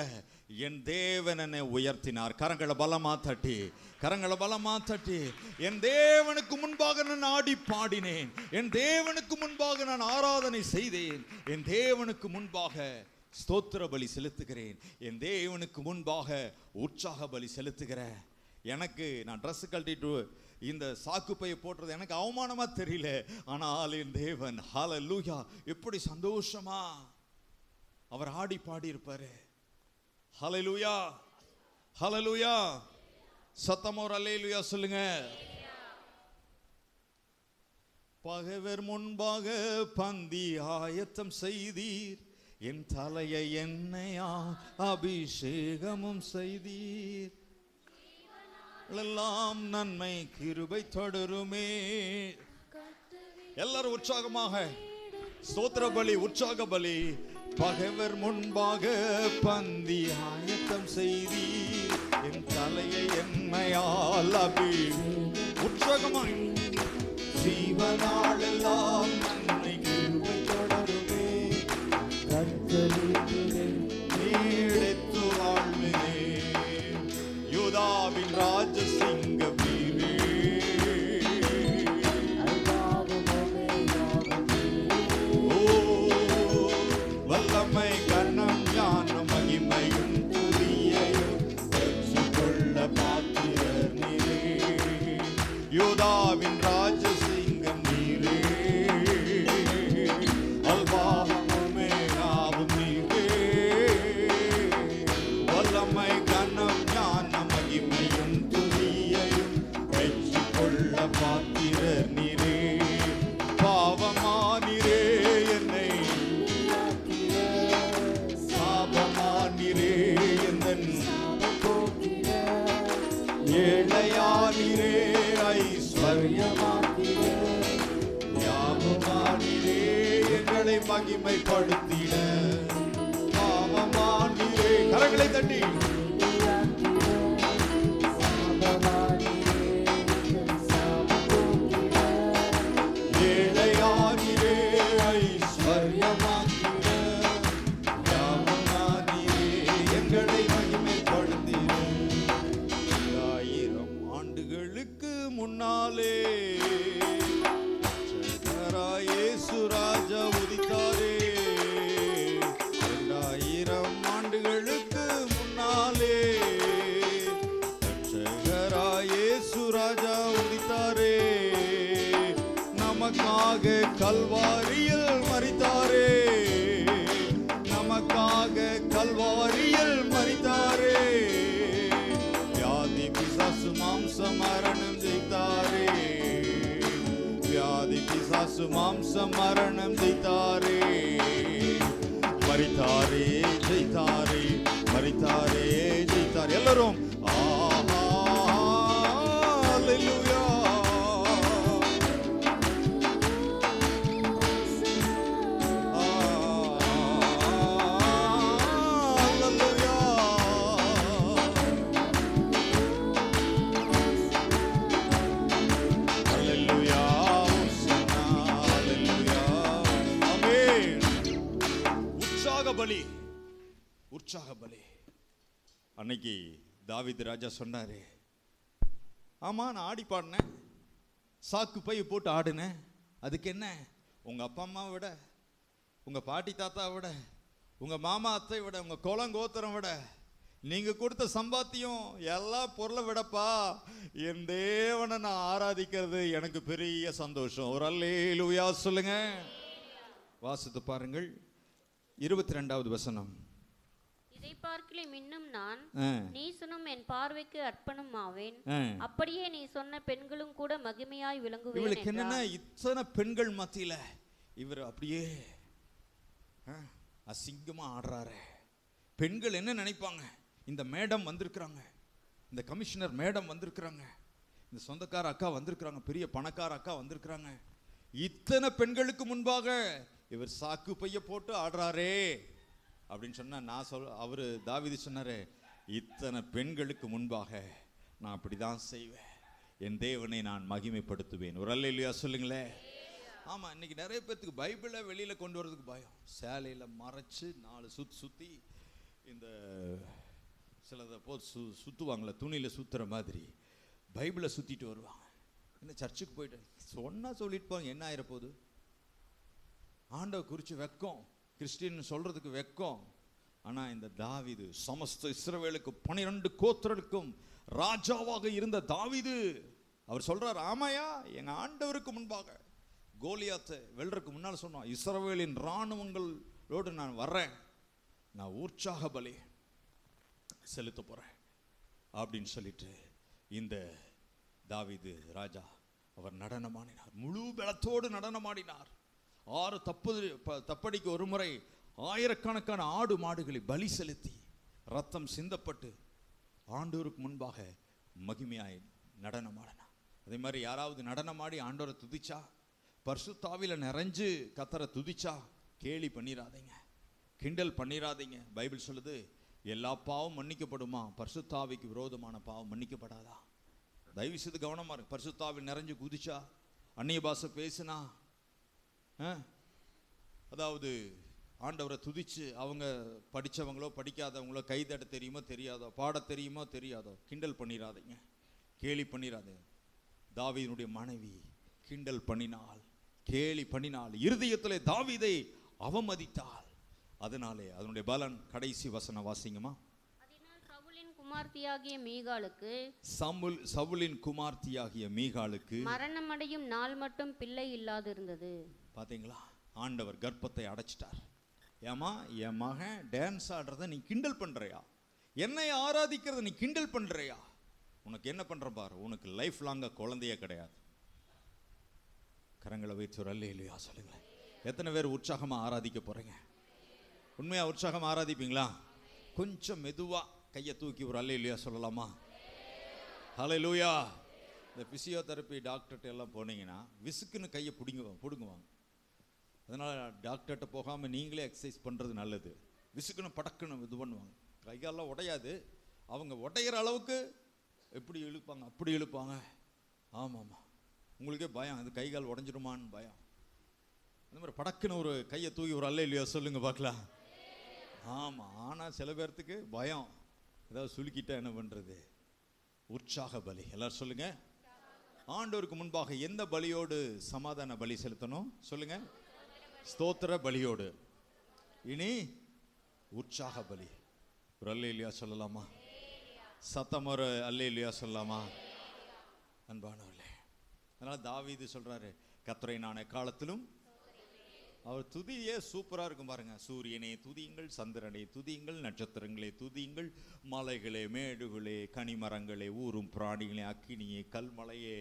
Speaker 1: என் தேவன் என்னை உயர்த்தினார். கரங்களை பலமா தட்டி, கரங்களை பலமா தட்டி, என் தேவனுக்கு முன்பாக நான் ஆடி பாடினேன், என் தேவனுக்கு முன்பாக நான் ஆராதனை செய்தேன், என் தேவனுக்கு முன்பாக ஸ்தோத்திர பலி செலுத்துகிறேன், என் தேவனுக்கு முன்பாக உற்சாக பலி செலுத்துகிறேன். எனக்கு நான் ட்ரெஸ் கழட்டிட்டு இந்த சாக்கு பையை போட்டுறது எனக்கு அவமானமா தெரியல. ஆனால் என் தேவன் ஹல்லேலூயா எப்படி சந்தோஷமா அவர் ஆடி பாடி இருப்பாரு. ஹல்லேலூயா, ஹல்லேலூயா. சத்தமா ஒரு அல்லேலூயா சொல்லுங்க. பகைவர் முன்பாக பந்தி ஆயத்தம் செய்தீர், என் தலையை எண்ணெயா அபிஷேகமும் செய்தீர், எல்லாம் நன்மை கிருபை தொடருமே. எல்லாரும் உற்சாகமாக ஸ்தோத்திர பலி, உற்சாக பலி. பகைவர் முன்பாக பந்தி ஆயத்தம் செய்தீர், என் தலையை எண்ணெயால் உற்சாகமாய் ஜீவனாளெல்லாம் நன்மை கிருபை தொடருமே, நீடித்து வாழ்வினே. யூதாவின் ராஜசிங்க வீரே, வல்லமை கண்ணம் ஞானம் மகிமையும் துதியையும் பெற்றுக்கொள்ள பாத்திரர் நீரே. யூதாவின் ராஜசிங்கம் நீரே, அல்பாவுமே ஆவும் நீரே. வல்லமை கண்ணம் ஞானம் மகிமையும் துதியையும் பெற்றுக்கொள்ள பாத்திரர் நீரே. பாவமானிரே என்னை, சாபமானிரே எந்தன், ஏழையானிரே ஐஸ்வர்யமானிரே, யாவுமானிரே எங்களை மகிமைப்படுத்திட. பாவமானிரே, கரங்களை தட்டி, ஏழையானிரே ஐஸ்வர்யமானிர, யாவுமானிரே எங்களை மகிமைப்படுத்திட. 2000 ஆண்டுகளுக்கு முன்னாலே இயேசு ராஜா உதித்தாரே. 2000 ஆண்டுகளுக்கு முன்னாலே இயேசு ராஜா உதித்தாரே. நமக்காக கல்வாரியில் மரித்தாரே, நமக்காக கல்வாரியில் மரித்தாரே. வியாதி பிசாசு மாம்ச மரணம் ஜெயித்தாரே, வியாதி பிசாசு மாம்ச மரணம் ஜெயித்தாரே. மரித்தாரே ஜெயித்தாரே, மரித்தாரே ஜெயித்தாரே. எல்லாரும் ஆஹா அல்லேலூயா. பலி, உற்சாக பலி. அன்னைக்கு தாவீது ராஜா சொன்னாரு, ஆமா நான் ஆடி பாடினேன், சாக்கு பை போட்டு ஆடுனேன், அதுக்கு என்ன? உங்க அப்பா அம்மாவை விட, உங்க பாட்டி தாத்தா விட, உங்க மாமா அத்தை விட, உங்க கோலங்கோத்திரம் விட, நீங்க கொடுத்த சம்பாத்தியம் எல்லா பொருளை விடப்பா என் தேவனை நான் ஆராதிக்கிறது எனக்கு பெரிய சந்தோஷம். ஒரு அல்லேலூயா சொல்லுங்க. வாசித்து பாருங்கள் 22வது வசனம்.
Speaker 2: இதை பார்க்கிலும் இன்னும் நான் நீசனும் என் பார்வைக்கு அர்ப்பணம் ஆவேன், அப்படியே நீ சொன்ன பெண்களும் கூட மகிமையாய் விளங்குவேன்.
Speaker 1: இவளுக்கு என்னன்னா இத்தனை பெண்கள் மத்தியில இவர் அப்படியே அசிங்கமா ஆடுறாரு. பெண்கள் என்ன நினைப்பாங்க? இந்த மேடம் வந்திருக்கிறாங்க, இந்த கமிஷனர் மேடம் வந்திருக்கிறாங்க, இந்த சொந்தக்கார அக்கா வந்திருக்கிறாங்க, பெரிய பணக்கார அக்கா வந்திருக்கிறாங்க. இத்தனை பெண்களுக்கு முன்பாக இவர் சாக்கு பைய போட்டு ஆடுறாரே அப்படின்னு சொன்னா அவரு தாவீது சொன்னாரு, இத்தனை பெண்களுக்கு முன்பாக நான் அப்படிதான் செய்வேன், என் தேவனை நான் மகிமைப்படுத்துவேன். ஒரு அல்லேலூயா சொல்லுங்களே. ஆமா, இன்னைக்கு நிறைய பேருக்கு பைபிளை வெளியில கொண்டு வரதுக்கு பயம். சேலையில மறைச்சு 4 சுத்தி இந்த சிலதை போல் சுற்றுவாங்களே, துணியில் சுற்றுற மாதிரி பைபிளை சுற்றிட்டு வருவாங்க. என்ன சர்ச்சுக்கு போயிட்டு சொன்னால் சொல்லிட்டு போவாங்க, என்ன ஆயிரப்போகுது? ஆண்டவர் குறித்து வெக்கம், கிறிஸ்டின் சொல்கிறதுக்கு வெக்கம். ஆனால் இந்த தாவீது சமஸ்த இஸ்ரவேலுக்கு 12 கோத்திரருக்கும் ராஜாவாக இருந்த தாவீது அவர் சொல்றார், ஆமாயா, எங்கள் ஆண்டவருக்கு முன்பாக கோலியாத்தை வெல்றதுக்கு முன்னால் சொன்னான், இஸ்ரவேலின் இராணுவங்களோடு நான் வர்றேன், நான் உற்சாக பலி செலுத்த போகிறேன் அப்படின்னு சொல்லிட்டு இந்த தாவீது ராஜா அவர் நடனமாடினார், முழு பலத்தோடு நடனமாடினார். 6 தப்படிக்கு ஒரு முறை ஆயிரக்கணக்கான ஆடு மாடுகளை பலி செலுத்தி ரத்தம் சிந்தப்பட்டு ஆண்டவருக்கு முன்பாக மகிமையாய் நடனமாடினார். அதே மாதிரி யாராவது நடனமாடி ஆண்டவரை துதிச்சா, பரிசுத்தாவில நிறைஞ்சு கத்தரை துதிச்சா கேலி பண்ணிடாதீங்க, கிண்டல் பண்ணிடாதீங்க. பைபிள் சொல்லுது, எல்லா பாவம் மன்னிக்கப்படுமா, பரிசுத்தாவிக்கு விரோதமான பாவம் மன்னிக்கப்படாதா? தயவு செய்து கவனமா இருக்கு. பரிசுத்தாவில் நிறைஞ்சு குதிச்சா, அந்நிய பாஷை பேசினா, அதாவது ஆண்டவரை துதிச்சு அவங்க படித்தவங்களோ படிக்காதவங்களோ கைதட்ட தெரியுமோ தெரியாதோ, பாட தெரியுமோ தெரியாதோ, கிண்டல் பண்ணிடாதீங்க, கேலி பண்ணிடாதீங்க. தாவீதுடைய மனைவி கிண்டல் பண்ணினாள், கேலி பண்ணினாள், இருதயத்திலே தாவீதை அவமதித்தாள். அதனாலே அதனுடைய பலன் கடைசி வசனம் வாசிங்கம்மா. சவுலின் குமார்த்தியாகிய மீகாளுக்கு
Speaker 2: மரணமடையும் நாள் மட்டும் பிள்ளை இல்லாதிருந்தது.
Speaker 1: பாத்தீங்களா, ஆண்டவர் கர்ப்பத்தை அடைச்சிட்டார். ஏமா, என் மகன் டான்ஸ் ஆடுறத நீ கிண்டல் பண்றியா, என்னை ஆராதிக்கிறத நீ கிண்டல் பண்றியா, உனக்கு என்ன பண்ற பாரு, உனக்கு லைஃப் லாங்கா குழந்தையே கிடையாது. கரங்களை வைத்து ஒரு அல்லேலூயா சொல்லுங்களேன். எத்தனை பேர் உற்சாகமா ஆராதிக்க போறீங்க? உண்மையா உற்சாகமா ஆராதிப்பீங்களா? கொஞ்சம் மெதுவா கையை தூக்கி ஒரு அல்லேலூயா சொல்லலாமா? ஹல்லேலூயா. இந்த பிசியோதெரப்பி டாக்டர்கிட்ட எல்லாம் போனீங்கன்னா விசுக்குன்னு கையை பிடுங்குவாங்க. அதனால் டாக்டர்கிட்ட போகாமல் நீங்களே எக்ஸசைஸ் பண்ணுறது நல்லது. விசுக்குன்னு படக்குன்னு இது பண்ணுவாங்க, கைகாலெலாம் உடையாது, அவங்க உடையிற அளவுக்கு எப்படி இழுப்பாங்க, அப்படி இழுப்பாங்க. ஆமாம், உங்களுக்கே பயம், அது கைகால் உடஞ்சிடுமான்னு பயம். அந்த மாதிரி படக்குன்னு ஒரு கையை தூக்கி ஒரு அல்லேலூயா சொல்லுங்க பார்க்கலாம். ஆமாம், ஆனால் சில பேர்த்துக்கு பயம், ஏதாவது சுலுக்கிட்டா என்ன பண்ணுறது? உற்சாக பலி. எல்லாரும் சொல்லுங்க. ஆண்டவருக்கு முன்பாக எந்த பலியோடு சமாதான பலி செலுத்தணும் சொல்லுங்க? ஸ்தோத்திர பலியோடு. இனி உற்சாக பலி. ஒரு அல்லேலூயா சொல்லலாமா? சத்தம் ஒரு அல்லேலூயா சொல்லலாமா? அன்பானவர்களே, அதனால தாவீது சொல்றாரு, கர்த்தரை நான் எக்காலத்திலும், அவர் துதியே சூப்பரா இருக்கும் பாருங்க. சூரியனே துதியுங்கள், சந்திரனே துதியுங்கள், நட்சத்திரங்களே துதியுங்கள், மலைகளே, மேடுகளே, கனிமரங்களே, ஊரும் பிராணிகளே, அக்கினியே, கல்மலையே,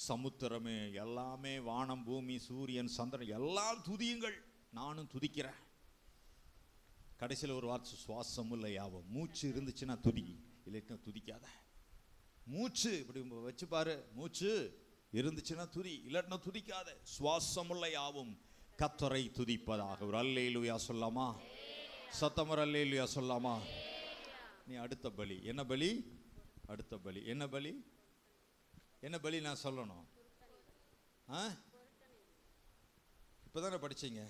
Speaker 1: சமுத்திரமே, எல்லாமே, வானம், பூமி, சூரியன், சந்திரன் எல்லாம் துதியுங்கள், நானும் துதிக்கிறேன். கடைசியில் ஒரு வார்த்தை, சுவாசம் இல்லை யாவும். மூச்சு இருந்துச்சுன்னா துதி, இல்லைன்னா துதிக்காத. மூச்சு இப்படி வச்சு பாரு, மூச்சு இருந்துச்சுன்னா துதி, இல்லாட்டினா துதிக்காத. சுவாசமுள்ள யாவும் கர்த்தரை துதிப்பதாக. ஒரு அல்லேலூயா சொல்லாமா? சத்தம் ஒரு அல்லேலூயா சொல்லாமா? நீ அடுத்த பலி என்ன பலி? அடுத்த பலி என்ன பலி? என்ன பலி நான் சொல்லணும்? இப்பதானே படிச்சீங்க.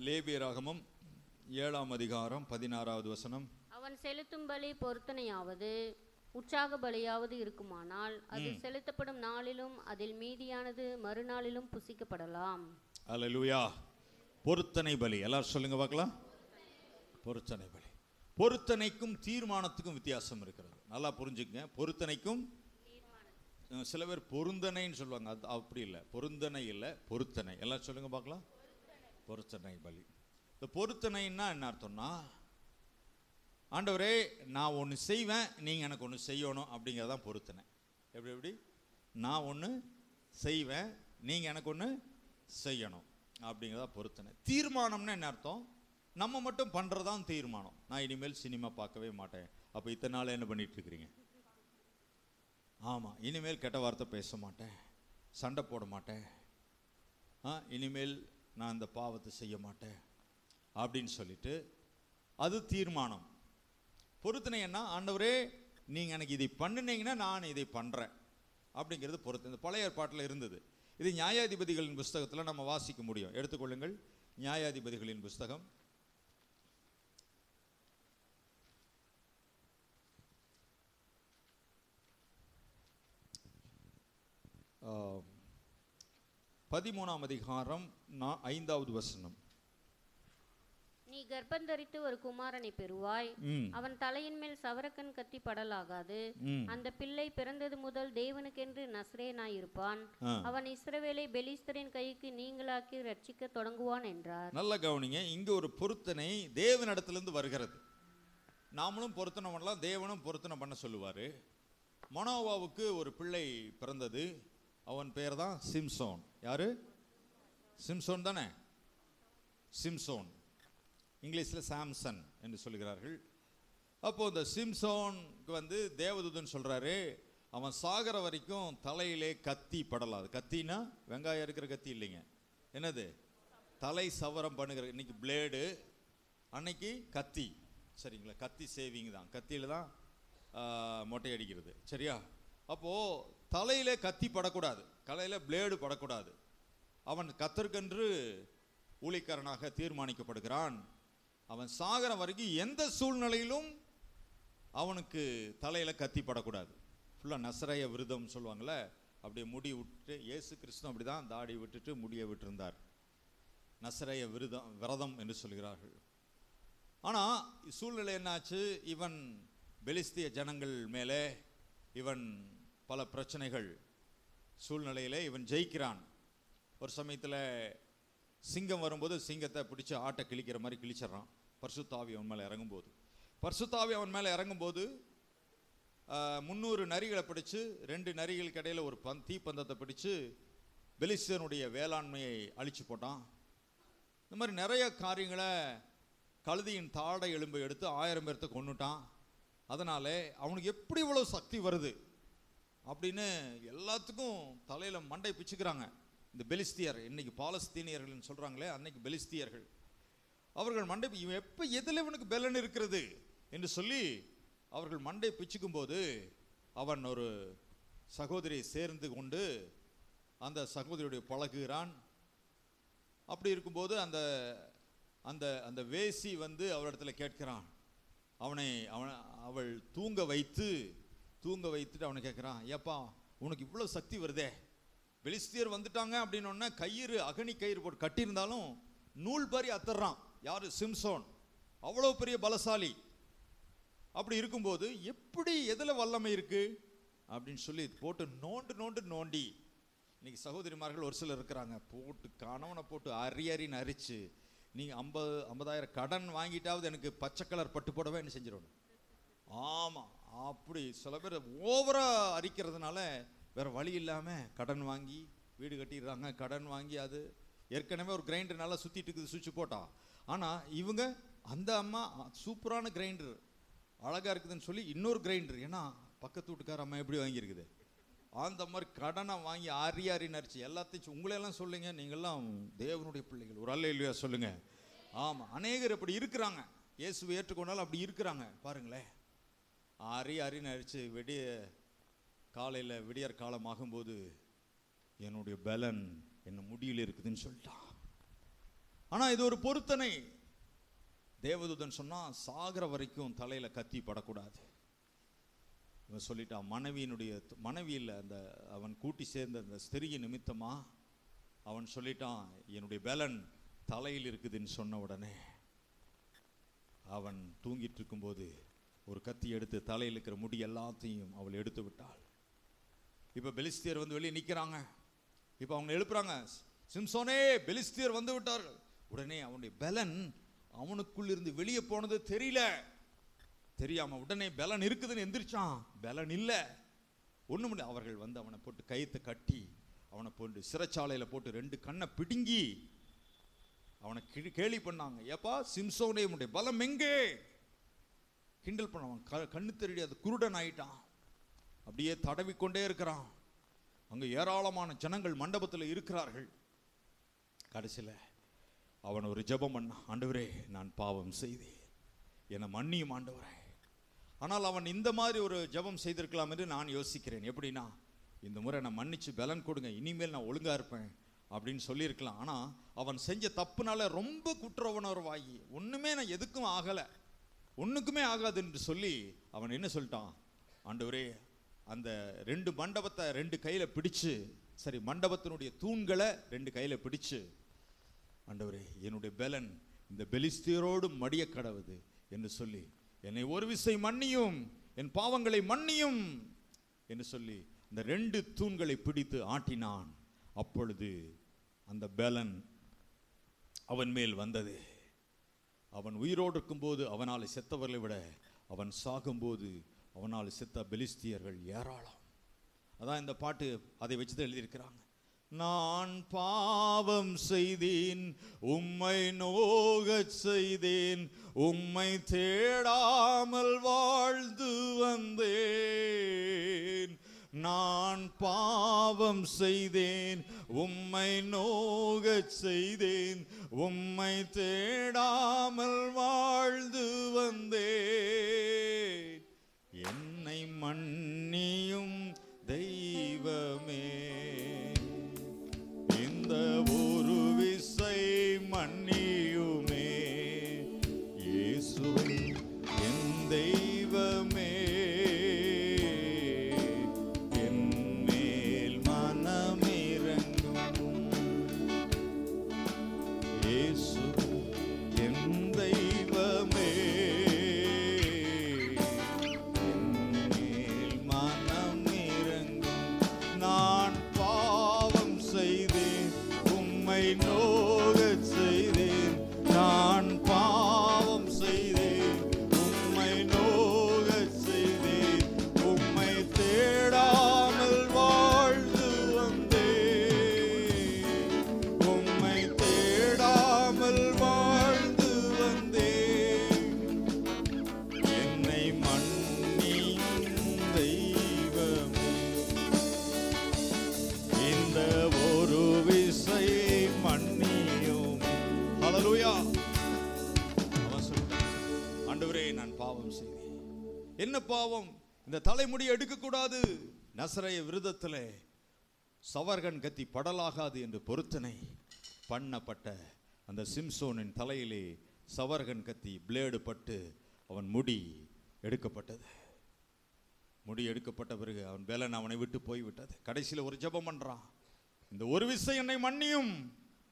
Speaker 1: லேவியராகமம் 7ஆம் அதிகாரம் 16வது வசனம்.
Speaker 2: அவன் செலுத்தும் பலி பொருத்தனையாவது உற்சாக பலியாவது இருக்குமானால் அது செலுத்தப்படும் நாளிலும் அதில் மீதியானது மறுநாளிலும் புசிக்கப்படலாம்.
Speaker 1: அல்லேலூயா. பொருத்தனை பலி. எல்லாரும் சொல்லுங்க பார்க்கலாம். பொருத்தனை பலி. பொருத்தனைக்கும் தீர்மானத்துக்கும் வித்தியாசம் இருக்கிறது. நல்லா புரிஞ்சுக்கங்க. பொருத்தனைக்கும், சில பேர் பொருந்தனைன்னு சொல்லுவாங்க, அது அப்படி இல்லை. பொருந்தனை இல்லை, பொருத்தனை. எல்லாம் சொல்லுங்க பார்க்கலாம். பொருத்தனை பலி. இந்த பொருத்தனைன்னா என்ன அர்த்தம்னா, ஆண்டவரே நான் ஒன்று செய்வேன், நீங்கள் எனக்கு ஒன்று செய்யணும் அப்படிங்கிறதான் பொருத்தனை. எப்படி? நான் ஒன்று செய்வேன், நீங்கள் எனக்கு ஒன்று செய்யணும் அப்படிங்கிறதா பொருத்தனை. தீர்மானம்னா என்ன அர்த்தம்? நம்ம மட்டும் பண்ணுறதான் தீர்மானம். நான் இனிமேல் சினிமா பார்க்கவே மாட்டேன். அப்போ இத்தனை நாள் என்ன பண்ணிட்டு இருக்கிறீங்க? ஆமாம், இனிமேல் கெட்ட வார்த்தை பேச மாட்டேன், சண்டை போட மாட்டேன், இனிமேல் நான் இந்த பாவத்தை செய்ய மாட்டேன் அப்படின்னு சொல்லிட்டு அது தீர்மானம். பொருத்தனை என்ன? ஆண்டவரே நீங்கள் எனக்கு இதை பண்ணினீங்கன்னா நான் இதை பண்ணுறேன் அப்படிங்கிறது பொருத்தனை. இந்த பழைய ஏற்பாட்டில் இருந்தது. இது நியாயாதிபதிகளின் புஸ்தகத்தில் நம்ம வாசிக்க முடியும். எடுத்துக்கொள்ளுங்கள், நியாயாதிபதிகளின் புஸ்தகம் 13ஆம் அதிகாரம் 5வது வசனம்.
Speaker 2: நீ கர்ப்பந்தரித்து ஒரு குமாரனை பெறுவாய், அவன் தலையின் மேல் சவரக்கன் கத்தி படலாகாது. அந்த பிள்ளை பிறந்தது முதல் தேவனுக்கென்று நசரேயனாய் இருப்பான். அவன் இஸ்ரவேலை பெலிஸ்தரின் கைக்கு நீங்களாக்கி ரட்சிக்க தொடங்குவான் என்றார். நல்ல
Speaker 1: கவனிங்க, இங்க ஒரு பொருத்தனை தேவனிடத்திலிருந்து வருகிறது. நாமளும் பொருத்தனை பண்ணலாம், தேவனும் பொருத்தனை பண்ண சொல்லுவாரு. மனோவாவுக்கு ஒரு பிள்ளை பிறந்தது. அவன் பேர் தான் சிம்சோன். யாரு? சிம்சோன் தானே? சிம்சோன், இங்கிலீஷில் சாம்சன் என்று சொல்கிறார்கள். அப்போ இந்த சிம்சோனுக்கு வந்து தேவதூதன் சொல்றாரு, அவன் சாகிற வரைக்கும் தலையிலே கத்தி படலாது. கத்தினா வெங்காயம் இருக்கிற கத்தி இல்லைங்க, என்னது? தலை சவரம் பண்ணுகிற. இன்னைக்கு பிளேடு, அன்னைக்கு கத்தி. சரிங்களா? கத்தி சேவிங் தான், கத்தியில தான் மொட்டை அடிக்கிறது. சரியா? அப்போ தலையில கத்தி படக்கூடாது, தலையில பிளேடு படக்கூடாது. அவன் கத்தர்க்கென்று ஊழியக்காரனாக தீர்மானிக்கப்படுகிறான். அவன் சாகிற வரைக்கும் எந்த சூழ்நிலையிலும் அவனுக்கு தலையில கத்தி படக்கூடாது. ஃபுல்லாக நசரேய விரதம் சொல்லுவாங்கள்ல, அப்படியே முடி விட்டு, இயேசு கிறிஸ்து அப்படிதான் தாடி விட்டுட்டு முடியை விட்டிருந்தார். நசரேய விரதம் என்று சொல்கிறார்கள். ஆனால் சூழ்நிலை என்னாச்சு? இவன் பெலிஸ்திய ஜனங்கள் மேலே இவன் பல பிரச்சனைகள் சூழ்நிலையிலே இவன் ஜெயிக்கிறான். ஒரு சமயத்தில் சிங்கம் வரும்போது சிங்கத்தை பிடிச்சி ஆட்டை கிழிக்கிற மாதிரி கிழிச்சிட்றான். பரிசுத்த ஆவி அவன் மேலே இறங்கும்போது, பரிசுத்த ஆவி அவன் மேலே இறங்கும்போது 300 நரிகளை பிடிச்சு 2 நரிகளுக்கு இடையில ஒரு தீப்பந்தத்தை பிடிச்சு பெலிஸ்தியனுடைய வேளாண்மையை அழிச்சு போட்டான். இந்த மாதிரி நிறைய காரியங்களை, கழுதியின் தாடை எலும்பை எடுத்து 1000 பேர்த்த கொன்னுட்டான். அதனால அவனுக்கு எப்படி இவ்வளோ சக்தி வருது அப்படின்னு எல்லாத்துக்கும் தலையில மண்டை பிச்சுக்கிறாங்க. இந்த பெலிஸ்தியர், இன்னைக்கு பாலஸ்தீனியர்கள் சொல்றாங்களே, அன்னைக்கு பெலிஸ்தியர்கள், அவர்கள் மண்டை இவன் எப்ப எதில் இவனுக்கு பெலன் இருக்கிறது என்று சொல்லி அவர்கள் மண்டை பிச்சுக்கும் போது அவன் ஒரு சகோதரியை சேர்ந்து கொண்டு அந்த சகோதரியுடைய பழகுகிறான். அப்படி இருக்கும்போது அந்த அந்த அந்த வேசி வந்து அவரிடத்துல கேட்கிறான். அவள் தூங்க வைத்துட்டு அவனை கேட்கிறான், ஏப்பா உனக்கு இவ்வளோ சக்தி வருதே, பெலிஸ்தியர் வந்துட்டாங்க அப்படின்னோடனே கயிறு, அகனி கயிறு போட்டு கட்டியிருந்தாலும் நூல் பாரி அத்தர்றான். யாரு? சிம்சோன். அவ்வளோ பெரிய பலசாலி. அப்படி இருக்கும்போது எப்படி எதில் வல்லமை இருக்கு அப்படின்னு சொல்லி போட்டு நோண்டி இன்னைக்கு சகோதரிமார்கள் ஒரு சிலர் இருக்கிறாங்க, போட்டு கணவனை போட்டு அரின்னு அரிச்சு, நீங்கள் 50,000 கடன் வாங்கிட்டாவது எனக்கு பச்சை கலர் பட்டு போடவே என்ன செஞ்சிடணும். ஆமாம், அப்படி சில பேர் ஓவராக அரிக்கிறதுனால வேற வழி இல்லாமல் கடன் வாங்கி வீடு கட்டிடுறாங்க. கடன் வாங்கி அது ஏற்கனவே ஒரு கிரைண்டர் நல்லா சுற்றிட்டு இருக்குது, சுவிட்ச் போட்டா. ஆனால் இவங்க அந்த அம்மா சூப்பரான கிரைண்டர், அழகாக இருக்குதுன்னு சொல்லி இன்னொரு கிரைண்டர், ஏன்னா பக்கத்து வீட்டுக்கார அம்மா எப்படி வாங்கியிருக்குது, அந்த மாதிரி கடனை வாங்கி அரின்னு அரிச்சு எல்லாத்தையும் உங்களையெல்லாம் சொல்லுங்க, நீங்கள்லாம் தேவனுடைய பிள்ளைகள், ஒரு அல்லேலூயா சொல்லுங்க. ஆமாம், அநேகர் அப்படி இருக்கிறாங்க, இயேசுவை ஏற்றுக்கொண்டாலும் அப்படி இருக்கிறாங்க. பாருங்களேன், அரின்னு அரிச்சு விடியற் காலம் ஆகும்போது என்னுடைய பலன் என்ன முடியல இருக்குதுன்னு சொல்லிட்டான். ஆனால் இது ஒரு பொருத்தனை. தேவதூதன் சொன்னா சாகிற வரைக்கும் தலையில கத்தி படக்கூடாது. இவன் சொல்லிட்டான், மனைவியில் அந்த அவன் கூட்டி சேர்ந்த அந்த ஸ்திரியின் நிமித்தமா அவன் சொல்லிட்டான், என்னுடைய பலன் தலையில் இருக்குதுன்னு சொன்ன உடனே அவன் தூங்கிட்டு இருக்கும்போது ஒரு கத்தி எடுத்து தலையில் இருக்கிற முடி எல்லாத்தையும் அவள் எடுத்து விட்டாள். இப்போ பெலிஸ்தியர் வந்து வெளியே நிற்கிறாங்க. இப்போ அவங்க எழுப்புறாங்க, சிம்சோனே பெலிஸ்தியர் வந்து விட்டார்கள். உடனே அவனுடைய பலன் அவனுக்குள் இருந்து வெளியே போனது தெரியாம உடனே பலன் இருக்குதுன்னு எந்திரிச்சான். பலன் இல்லை, ஒண்ணும் இல்லை. அவர்கள் வந்து அவனை போட்டு கயித்தை கட்டி அவனை போட்டு சிறைச்சாலையில போட்டு 2 கண்ணை பிடுங்கி அவனை கேலி பண்ணாங்க. ஏப்பா சிம்சோனே, உன்னுடைய பலம் எங்கே? கிண்டல் பண்ணவன் கண்ணு தெரியாது, குருடன் ஆயிட்டான். அப்படியே தடவிக்கொண்டே இருக்கிறான். அங்க ஏராளமான ஜனங்கள் மண்டபத்தில் இருக்கிறார்கள். கடைசியில் அவன் ஒரு ஜெபம் பண்ணான், ஆண்டவரே நான் பாவம் செய்தேன், என்னை மன்னியும் ஆண்டவரே. ஆனால் அவன் இந்த மாதிரி ஒரு ஜெபம் செய்திருக்கலாம் என்று நான் யோசிக்கிறேன். எப்படின்னா, இந்த முறை நான் மன்னிச்சு பலன் கொடுங்க, இனிமேல் நான் ஒழுங்கா இருப்பேன் அப்படின்னு சொல்லியிருக்கலாம். ஆனால் அவன் செஞ்ச தப்புனால ரொம்ப குற்ற உணர்வாகி ஒன்றுமே நான் எதுக்கும் ஆகலை, ஒன்றுக்குமே ஆகாது என்று சொல்லி அவன் என்ன சொல்லிட்டான், ஆண்டவரே அந்த 2 மண்டபத்தை 2 கையில் பிடிச்சு சரி, மண்டபத்தினுடைய தூண்களை 2 கையில பிடிச்சு, ஆண்டவரே என்னுடைய பெலன் இந்த பெலிஸ்தியரோடு மடிய கடவுது என்று சொல்லி, என்னை ஒரு விசை மன்னியும், என் பாவங்களை மன்னியும் என்று சொல்லி இந்த 2 தூண்களை பிடித்து ஆட்டினான். அப்பொழுது அந்த பெலன் அவன் மேல் வந்தது. அவன் உயிரோடு இருக்கும்போது அவனால் செத்தவர்களை விட அவன் சாகும்போது அவனால் செத்த பெலிஸ்தியர்கள் ஏராளம். அதான் இந்த பாட்டு அதை வச்சுதான் எழுதியிருக்கிறாங்க. நான் பாவம் செய்தேன், உம்மை நோகச் செய்தேன், உம்மை தேடாமல் வாழ்ந்து வந்தேன். நான் பாவம் செய்தேன், உம்மை நோகச் செய்தேன், உம்மை தேடாமல் வாழ்ந்து வந்தேன். என்னை மன்னியும் தெய்வமே, இந்த ஒரு விசை மன்னியுமே. இயேசுவே என் தெய்வமே, என் மேல் மனமிரங்கும். இயேசு என் தெய்வமே, என் மேல் மனமிரங்கும். நான் பாவம் செய்தேன், உம்மை நோகச் செய்தேன். நான் பாவம் செய்தேன், உம்மை நோகச் செய்தேன், உம்மை தேடாமல் வாழ்ந்து வந்தேன், உம்மை தேடாமல் வாழ்ந்து வந்தேன். என்னை மன்னியும் தெய்வமே, இந்த ஒரு விசை மன்னியும். ஹல்லேலூயா. அவன் சொல்றான், ஆண்டவரே நான் பாவம் செய்தேன். என்ன பாவம்? இந்த தலைமுடியை எடுக்க கூடாது, நசரேய விரதத்திலே சவர்கன் கத்தி படலாகாது என்று பொருத்தனை பண்ணப்பட்ட அந்த சிம்சோனின் தலையிலே சவர்கன் கத்தி பிளேடு பட்டு அவன் முடி எடுக்கப்பட்டது. முடி எடுக்கப்பட்ட பிறகு அவன் பெலன் அவனை விட்டு போய்விட்டது. கடைசியில் ஒரு ஜெபம் பண்றான், இந்த ஒரு விசை என்னை மன்னியும்,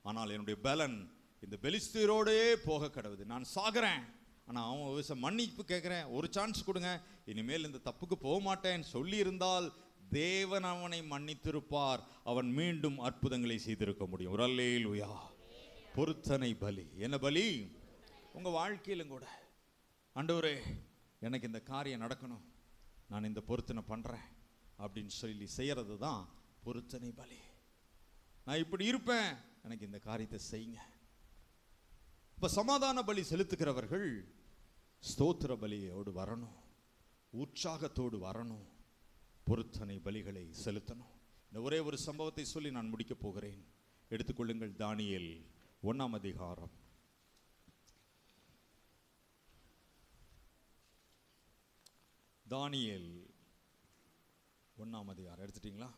Speaker 1: ஆனால் என்னுடைய பெலன் இந்த பெலிஸ்தியரோடே போக கடவுது. நான் சாகிறேன், ஆனால் அவன் ஒரு விசை மன்னிப்பு கேட்குறேன், ஒரு சான்ஸ் கொடுங்க, இனிமேல் இந்த தப்புக்கு போக மாட்டேன் சொல்லி இருந்தால் தேவன் அவனை மன்னித்திருப்பார், அவன் மீண்டும் அற்புதங்களை செய்திருக்க முடியும். ஒரு அல்லேலூயா. பொருத்தனை பலி. என்ன பலி? உங்க வாழ்க்கையிலும் கூட, ஆண்டவரே எனக்கு இந்த காரியம் நடக்கணும், நான் இந்த பொருத்தனை பண்றேன் அப்படின்னு சொல்லி செய்யறது தான் பொருத்தனை பலி. நான் இப்படி இருப்பேன், எனக்கு இந்த காரியத்தை செய்யுங்க. இப்ப சமாதான பலி செலுத்துகிறவர்கள் ஸ்தோத்திர பலியோடு வரணும், உற்சாகத்தோடு வரணும், பொருத்தனை பலிகளை செலுத்தணும். இந்த ஒரே ஒரு சம்பவத்தை சொல்லி நான் முடிக்க போகிறேன். எடுத்துக்கொள்ளுங்கள், தானியேல் 1ஆம் அதிகாரம். தானியேல் 1ஆம் அதிகாரம் எடுத்துட்டீங்களா?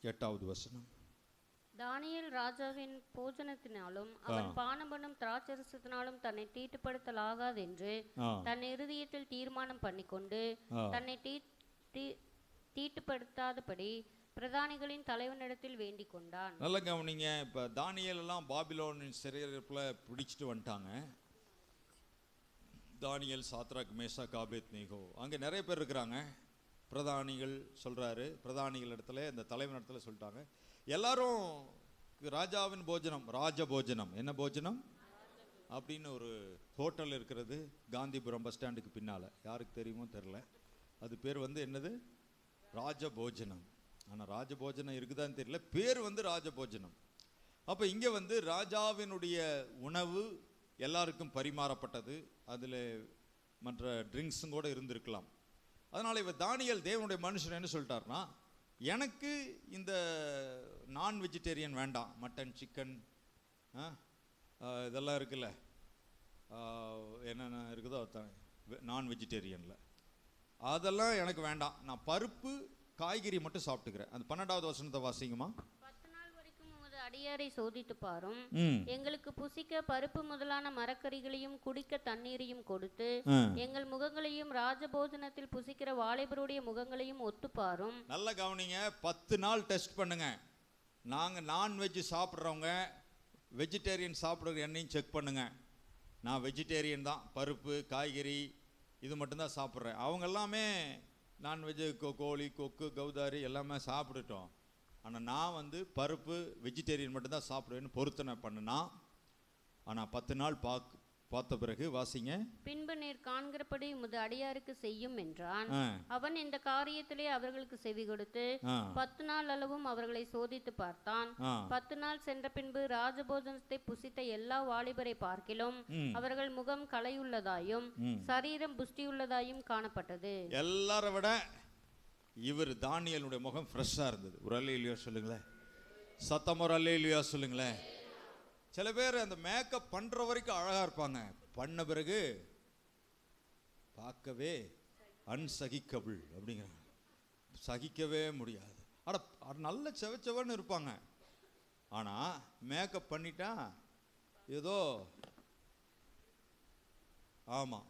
Speaker 1: 8வது வசனம்.
Speaker 2: தானியேல் ராஜாவின் போஜனத்தினாலும் அவன் பானம் பண்ணும் திராட்சரசத்தினாலும் தன்னை தீட்டுப்படுத்தலாகாது என்று தன் இருதயத்தில் தீர்மானம் பண்ணிக்கொண்டு தன்னை தீட்டுப்படுத்தாதபடி பிரதானிகளின் தலைவனிடத்தில் வேண்டிக் கொண்டான்.
Speaker 1: நல்ல கவனிங்க. இப்ப தானியேல் எல்லாம் பாபிலோனின் சிறையிருப்புல பிடிச்சிட்டு வந்துட்டாங்க. தானியேல், சாத்ராக், மேஷாக், ஆபேத்நேகோ, அங்கே நிறைய பேர் இருக்கிறாங்க. பிரதானிகள் சொல்றாரு, பிரதானிகள் இடத்துல இந்த தலைவன் இடத்துல சொல்லிட்டாங்க, எல்லாரும் ராஜாவின் போஜனம், ராஜ போஜனம். என்ன போஜனம் அப்படின்னு ஒரு ஹோட்டல் இருக்கிறது காந்திபுரம் பஸ் ஸ்டாண்டுக்கு பின்னால, யாருக்கு தெரியுமோ தெரியல. அது பேர் வந்து என்னது? ராஜ போஜனம். ஆனால் ராஜ போஜனம் இருக்குதான்னு தெரியல, பேர் வந்து ராஜ போஜனம். அப்போ இங்கே வந்து ராஜாவினுடைய உணவு எல்லாருக்கும் பரிமாறப்பட்டது. அதில் மற்ற ட்ரிங்க்ஸும் கூட இருந்திருக்கலாம். அதனால் இவர் தானியேல் தேவனுடைய மனுஷன் என்ன சொல்லிட்டார்னா, எனக்கு இந்த நான் வெஜிடேரியன் வேண்டாம், மட்டன், சிக்கன், இதெல்லாம் இருக்குல்ல, என்னென்ன இருக்குதோ நான் வெஜிடேரியனில், அதெல்லாம் எனக்கு வேண்டாம், நான் பருப்பு காய்கறி மட்டும் சாப்பிட்டுக்கிறேன். அந்த 12வது வசனத்தை வாசிங்கம்மா.
Speaker 2: 10 நாள் வரைக்கும் உமது அடியாரை சோதித்து பாரும். எங்களுக்கு புசிக்க பருப்பு முதலான மரக்கறிகளையும் குடிக்க தண்ணீரையும் கொடுத்து எங்கள் முகங்களையும் ராஜபோஜனத்தில் புசிக்கிற வாலிபருடைய முகங்களையும் ஒத்து பாரும்.
Speaker 1: நல்ல கவனிங்க, 10 நாள் டெஸ்ட் பண்ணுங்க. நாங்கள் நான்வெஜ் சாப்பிட்றவங்க வெஜிடேரியன் சாப்பிட்ற என்னையும் செக் பண்ணுங்க. நான் வெஜிடேரியன் தான், பருப்பு காய்கறி இது மட்டும்தான் சாப்பிட்றேன். அவங்க எல்லாமே நான்வெஜ்ஜு கோழி கொக்கு கௌதாரி எல்லாமே சாப்பிட்டுட்டோம். ஆனால் நான் பருப்பு வெஜிடேரியன் மட்டும்தான் சாப்பிடுவேன்னு பொருத்தனை பண்ணுனா. ஆனால் 10 நாள் பார்த்த பிறகு வாசிங்க.
Speaker 2: பின்பு நீர் காண்கிறபடி உமது அடியாருக்கு செய்யும் என்றான். அவன் இந்த காரியத்திலே அவர்களுக்கு செவி கொடுத்து 10 நாள் அளவும் அவர்களை சோதித்து பார்த்தான். 10 நாள் சென்ற பின்பு ராஜபோஜனத்தை புசித்த எல்லா வாலிபரை பார்க்கிலும் அவர்கள் முகம் களையுள்ளதாயும் சரீரம் புஷ்டியுள்ளதாயும் காணப்பட்டது.
Speaker 1: எல்லாரை விட இவர் தானியேலுடைய முகம் ஃப்ரெஷ்ஷா இருந்தது. ஒரு அல்லேலூயா சொல்லுங்களேன், சத்தம் ஒரு அல்லேலூயா சொல்லுங்களேன். சில பேர் அந்த மேக்கப் பண்ற வரைக்கும் அழகா இருப்பாங்க, பண்ண பிறகு பார்க்கவே அன்சகிக்கபிள் அப்படிங்கிறாங்க, சகிக்கவே முடியாது. அட நல்ல செவச்சவன்னு இருப்பாங்க, ஆனா மேக்கப் பண்ணிட்டா ஏதோ ஆமா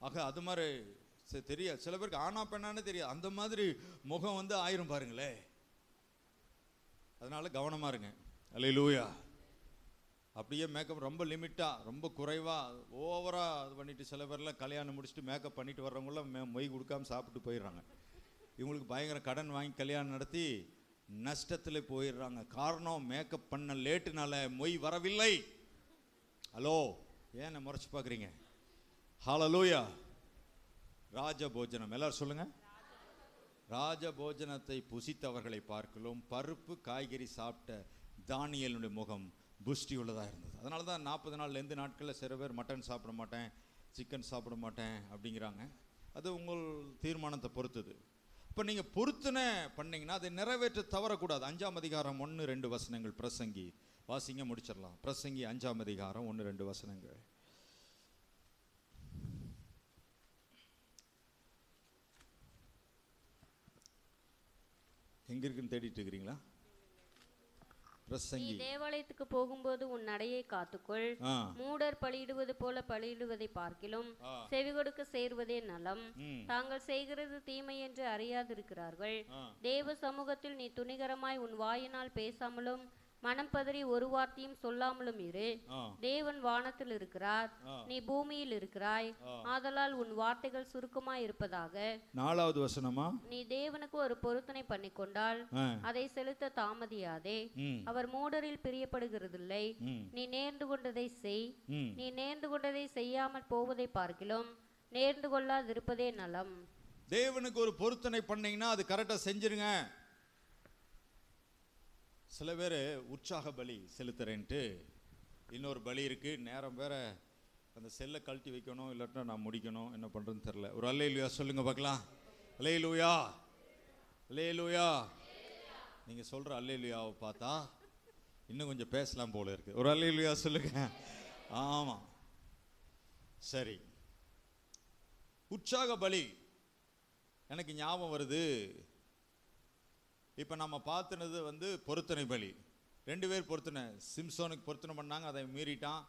Speaker 1: ஆக அது மாதிரி தெரியாது. சில பேருக்கு ஆனா பெண்ணான்னு தெரியாது, அந்த மாதிரி முகம் ஆயிரும் பாருங்களே. அதனால கவனமா இருங்க. அல்லேலூயா. அப்படியே மேக்கப் ரொம்ப லிமிட்டா ரொம்ப குறைவா ஓவரா இது பண்ணிட்டு சில பேர்லாம் கல்யாணம் முடிச்சுட்டு மேக்கப் பண்ணிட்டு வர்றவங்களாம் மொய் கொடுக்காம சாப்பிட்டு போயிடுறாங்க. இவங்களுக்கு பயங்கர கடன் வாங்கி கல்யாணம் நடத்தி நஷ்டத்தில் போயிடுறாங்க. காரணம் மேக்கப் பண்ண லேட்டுனால மொய் வரவில்லை. ஹலோ, ஏன் முறைச்சு பார்க்குறீங்க? ஹல்லேலூயா. ராஜபோஜனம் எல்லாரும் சொல்லுங்க. ராஜபோஜனத்தை புசித்தவர்களை பார்க்கலும் பருப்பு காய்கறி சாப்பிட்ட தானியேலுடைய முகம் புஷ்டி உள்ளதாக இருந்தது. அதனால தான் 40 நாள் எந்த நாட்களில் சில பேர் மட்டன் சாப்பிட மாட்டேன், சிக்கன் சாப்பிட மாட்டேன் அப்படிங்கிறாங்க. அது உங்கள் தீர்மானத்தை பொறுத்தது. இப்போ நீங்கள் பொருத்தனை பண்ணீங்கன்னா அதை நிறைவேற்ற தவறக்கூடாது. 5ஆம் அதிகாரம் 1-2 வசனங்கள். பிரசங்கி வாசிங்க, முடிச்சிடலாம். பிரசங்கி 5ஆம் அதிகாரம் 1-2 வசனங்கள். எங்க இருக்குன்னு தேடிட்டு இருக்கிறீங்களா?
Speaker 2: நீ தேவாலயத்துக்கு போகும்போது உன் நடையை காத்துக்கொள். மூடர் பலியிடுவது போல பலியிடுவதை பார்க்கிலும் செவி கொடுக்க சேருவதே நலம். தாங்கள் செய்கிறது தீமை என்று அறியாதிருக்கிறார்கள். தேவ சமூகத்தில் நீ துணிகரமாய் உன் வாயினால் பேசாமலும் மனம் பதறி ஒரு வார்த்தையும் சொல்லாமலும் இரு. தேவன் வானத்தில் இருக்கிறார், நீ பூமியில் இருக்கிறாய். ஆதலால் உன் வார்த்தைகள் சுருக்கமாய் இருப்பதாக. 4வது வசனமா, நீ தேவனுக்கு ஒரு பொருத்தனை பண்ணிக்கொண்டால் அதை செலுத்த தாமதியாதே. அவர் மூடரில் பிரியப்படுகிறதில்லை. நீ நேர்ந்து கொண்டதை செய். நீ நேர்ந்து கொண்டதை செய்யாமல் போவதை பார்க்கிலும் நேர்ந்து கொள்ளாதிருப்பதே நலம்.
Speaker 1: தேவனுக்கு ஒரு பொருத்தனை பண்ணீங்கன்னா அது கரெக்டா செஞ்சிருங்க. சில பேர் உற்சாக பலி செலுத்துறேன்ட்டு இன்னொரு பலி இருக்கு, நேரம் வேற அந்த செல்லை கழட்டி வைக்கணும், இல்லாட்டா நான் முடிக்கணும், என்ன பண்றதுன்னு தெரியல. ஒரு அல்லேலூயா சொல்லுங்க பார்க்கலாம். அல்லேலூயா, அல்லேலூயா. நீங்க சொல்ற அல்லேலூயாவை பார்த்தா இன்னும் கொஞ்சம் பேசலாம் போல இருக்கு. ஒரு அல்லேலூயா சொல்லுங்க. ஆமா, சரி. உற்சாக பலி எனக்கு ஞாபகம் வருது. இப்போ நம்ம பார்த்துனது பொருத்தனை பலி. 2 பேர் பொருத்தனை. சிம்சோனுக்கு பொருத்தனை பண்ணாங்க, அதை மீறிட்டான்,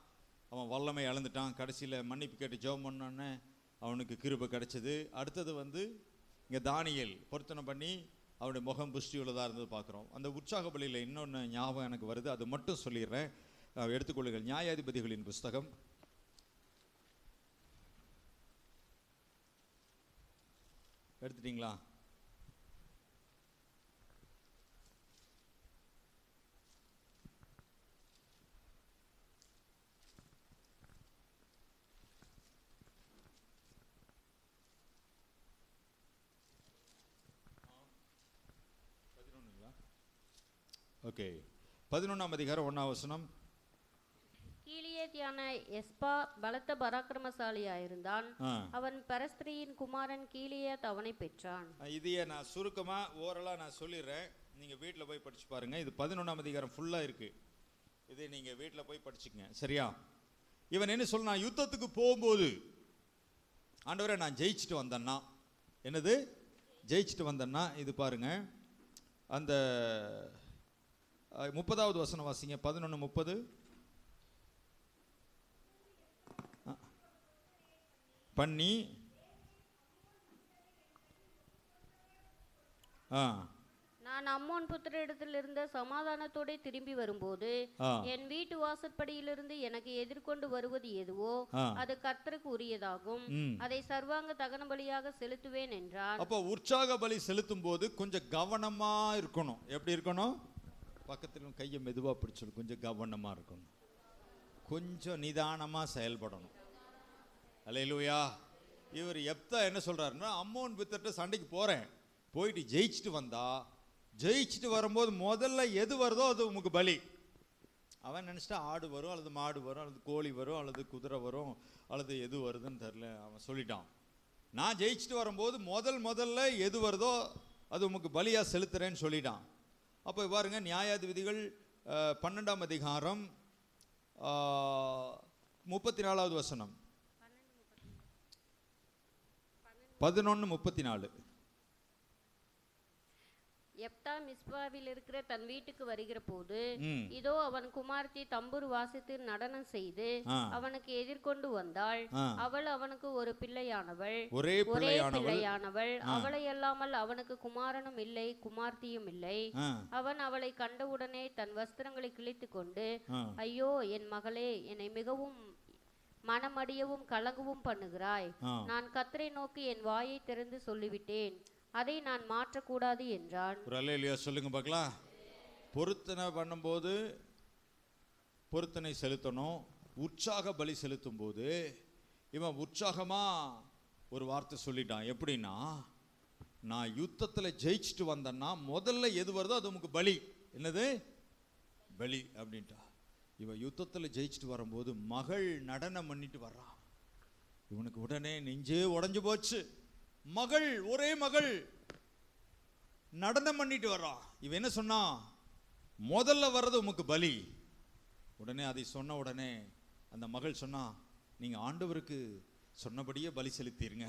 Speaker 1: அவன் வல்லமை இழந்துட்டான். கடைசியில் மன்னிப்பு கேட்டு ஜெபம் பண்ணோன்னே அவனுக்கு கிருபை கிடைச்சது. அடுத்தது இங்கே தானியேல் பொருத்தனை பண்ணி அவனுடைய முகம் புஷ்டி உள்ளதாக இருந்தது பார்க்குறோம். அந்த உற்சாக பலியில் இன்னொன்று ஞாபகம் எனக்கு வருது, அது மட்டும் சொல்லிடுறேன், எடுத்துக்கொள்ளுங்கள். நியாயாதிபதிகளின் புஸ்தகம் எடுத்துட்டீங்களா? ஓகே, 11ஆம் அதிகாரம் 1ஆம் வசனம்.
Speaker 2: கீலியேத்தியான எஸ்பா பலத்த பராக்கிரமசாலியாயிருந்தான். அவன் பரஸ்திரியின் குமாரன் கீலியேத் அவனை பெற்றான்.
Speaker 1: இதையே நான் சுருக்கமா ஓரளா நான் சொல்லிடுறேன், நீங்க வீட்டில் போய் படிச்சு பாருங்க. இது 11ஆம் அதிகாரம் ஃபுல்லா இருக்கு, இதை நீங்க வீட்டில் போய் படிச்சுக்கங்க, சரியா? இவன் என்ன சொன்னா, யுத்தத்துக்கு போகும்போது ஆண்டவரே நான் ஜெயிச்சுட்டு வந்தேன்னா, என்னது ஜெயிச்சுட்டு வந்தேன்னா, இது பாருங்க, அந்த 30வது வசனம் வாசிங்க. 11:30. பண்ணி
Speaker 2: நான் அம்மோன் புத்திரிடத்தில் இருந்த சமாதானத்தோட திரும்பி வரும்போது என் வீட்டு வாசற்படியிலிருந்து எனக்கு எதிர்கொண்டு வருவது எதுவோ அது கர்த்தருக்கு உரியதாகும், அதை சர்வாங்க தகன பலியாக செலுத்துவேன் என்றார்.
Speaker 1: அப்போ உற்சாக பலி செலுத்தும் போது கொஞ்சம் கவனமா இருக்கணும். எப்படி இருக்கணும்? பக்கத்துல கையை மெதுவா பிடிச்சிடும். கொஞ்சம் கவனமா இருக்கணும், கொஞ்சம் நிதானமா செயல்படணும். அல்லேலூயா. இவர் எப்தா என்ன சொல்றாருன்னா, அம்மோன் பித்தர்ட்ட சண்டைக்கு போறேன், போயிட்டு ஜெயிச்சுட்டு வந்தா, ஜெயிச்சுட்டு வரும்போது முதல்ல எது வருதோ அது உமக்கு பலி. அவன் நினச்சிட்டா ஆடு வரும், அல்லது மாடு வரும், அல்லது கோழி வரும், அல்லது குதிரை வரும், அல்லது எது வருதுன்னு தெரில. அவன் சொல்லிட்டான், நான் ஜெயிச்சுட்டு வரும்போது முதல்ல எது வருதோ அது உமக்கு பலியாக செலுத்துறேன்னு சொல்லிட்டான். அப்போ பாருங்க, நியாயாதிபதிகள் 12ஆம் அதிகாரம் 34வது வசனம். 11:34.
Speaker 2: எப்தா மிஸ்பாவில் இருக்கிற தன் வீட்டுக்கு வருகிற போது இதோ அவன் குமார்த்தி தம்புரு வாசித்து நடனம் செய்து அவனுக்கு எதிர்கொண்டு வந்தாள். அவள் அவனுக்கு ஒரு பிள்ளையானவள், ஒரே பிள்ளையானவள். அவளை அல்லாமல் அவனுக்கு குமாரனும் இல்லை, குமார்த்தியும் இல்லை. அவன் அவளை கண்டவுடனே தன் வஸ்திரங்களை கிழித்து கொண்டு, ஐயோ என் மகளே, என்னை மிகவும் மனமடியவும் கலங்கவும் பண்ணுகிறாய். நான் கர்த்தரை நோக்கி என் வாயை திறந்து சொல்லிவிட்டேன், அதை நான் மாற்றக்கூடாது என்றான்.
Speaker 1: ஒரு அல்லேலூயா சொல்லுங்க பார்க்கலாம். பொருத்தனை பண்ணும்போது பொருத்தனை செலுத்தணும். உற்சாக பலி செலுத்தும் போது இவன் உற்சாகமா ஒரு வார்த்தை சொல்லிட்டான். எப்படின்னா, நான் யுத்தத்தில் ஜெயிச்சுட்டு வந்தேன்னா முதல்ல எது வருதோ அது உனக்கு பலி. என்னது? பலி அப்படின்ட்டா. இவன் யுத்தத்தில் ஜெயிச்சுட்டு வரும்போது மகள் நடனம் பண்ணிட்டு வர்றான். இவனுக்கு உடனே நெஞ்சே உடஞ்சு போச்சு. மகள், ஒரே மகள் நடனம் பண்ணிட்டு வர்றான். இவன் என்ன சொன்னான்? முதல்ல வர்றது உமக்கு பலி. உடனே அதை சொன்ன உடனே அந்த மகள் சொன்னா, நீங்க ஆண்டவருக்கு சொன்னபடியே பலி செலுத்திருங்க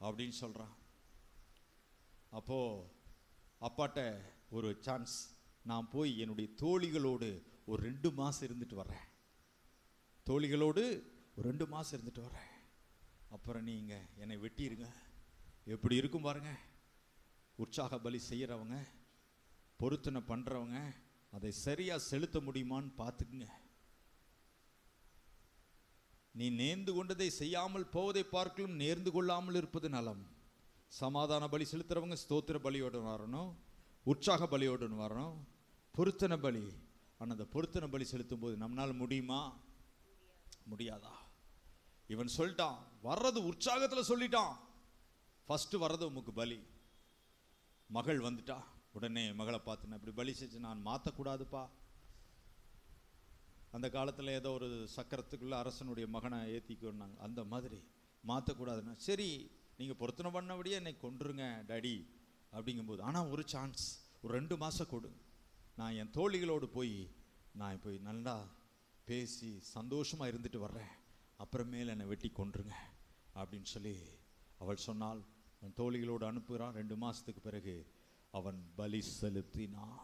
Speaker 1: அப்படின்னு சொல்றான். அப்போ அப்பாட்ட ஒரு சான்ஸ், நான் போய் என்னுடைய தோழிகளோடு ஒரு 2 மாசம் இருந்துட்டு வர்றேன், தோழிகளோடு ஒரு 2 மாசம் இருந்துட்டு வர்றேன், அப்புறம் நீங்க என்னை வெட்டிருங்க. எப்படி இருக்கும் பாருங்க. உற்சாக பலி செய்யறவங்க, பொருத்தனை பண்றவங்க அதை சரியா செலுத்த முடியுமான்னு பார்த்துக்குங்க. நீ நேர்ந்து கொண்டதை செய்யாமல் போவதை பார்க்கலும் நேர்ந்து கொள்ளாமல் இருப்பது நலம். சமாதான பலி செலுத்துறவங்க ஸ்தோத்திர பலியோடு வரணும், உற்சாக பலியோடு வரணும், பொருத்தனை பலி. ஆனால் அந்த பொருத்தனை பலி செலுத்தும் போது நம்மளால் முடியுமா? முடியாதா? இவன் சொல்லிட்டான், வர்றது உற்சாகத்தில் சொல்லிட்டான், ஃபர்ஸ்ட் வர்றது உமக்கு பலி. மகள் வந்துட்டா. உடனே மகளை பார்த்து, இப்படி பலி செஞ்சு நான் மாற்றக்கூடாதுப்பா. அந்த காலத்தில் ஏதோ ஒரு சக்கரத்துக்குள்ள அரசனுடைய மகனை ஏற்றிக்கொண்டாங்க, அந்த மாதிரி மாற்றக்கூடாதுன்னா, சரி நீங்கள் பொருத்தனை பண்ணபடியே என்னை கொன்றுங்க டாடி அப்படிங்கும்போது, ஆனால் ஒரு சான்ஸ், ஒரு 2 மாதம் கொடு, நான் என் தோழிகளோடு போய் நான் போய் நல்லா பேசி சந்தோஷமாக இருந்துட்டு வர்றேன், அப்புறமேல என்னை வெட்டி கொன்றுங்க அப்படின்னு சொல்லி அவள் சொன்னால், அவன் தோழிகளோடு அனுப்புகிறான். 2 மாதத்துக்கு பிறகு அவன் பலி செலுத்தினான்.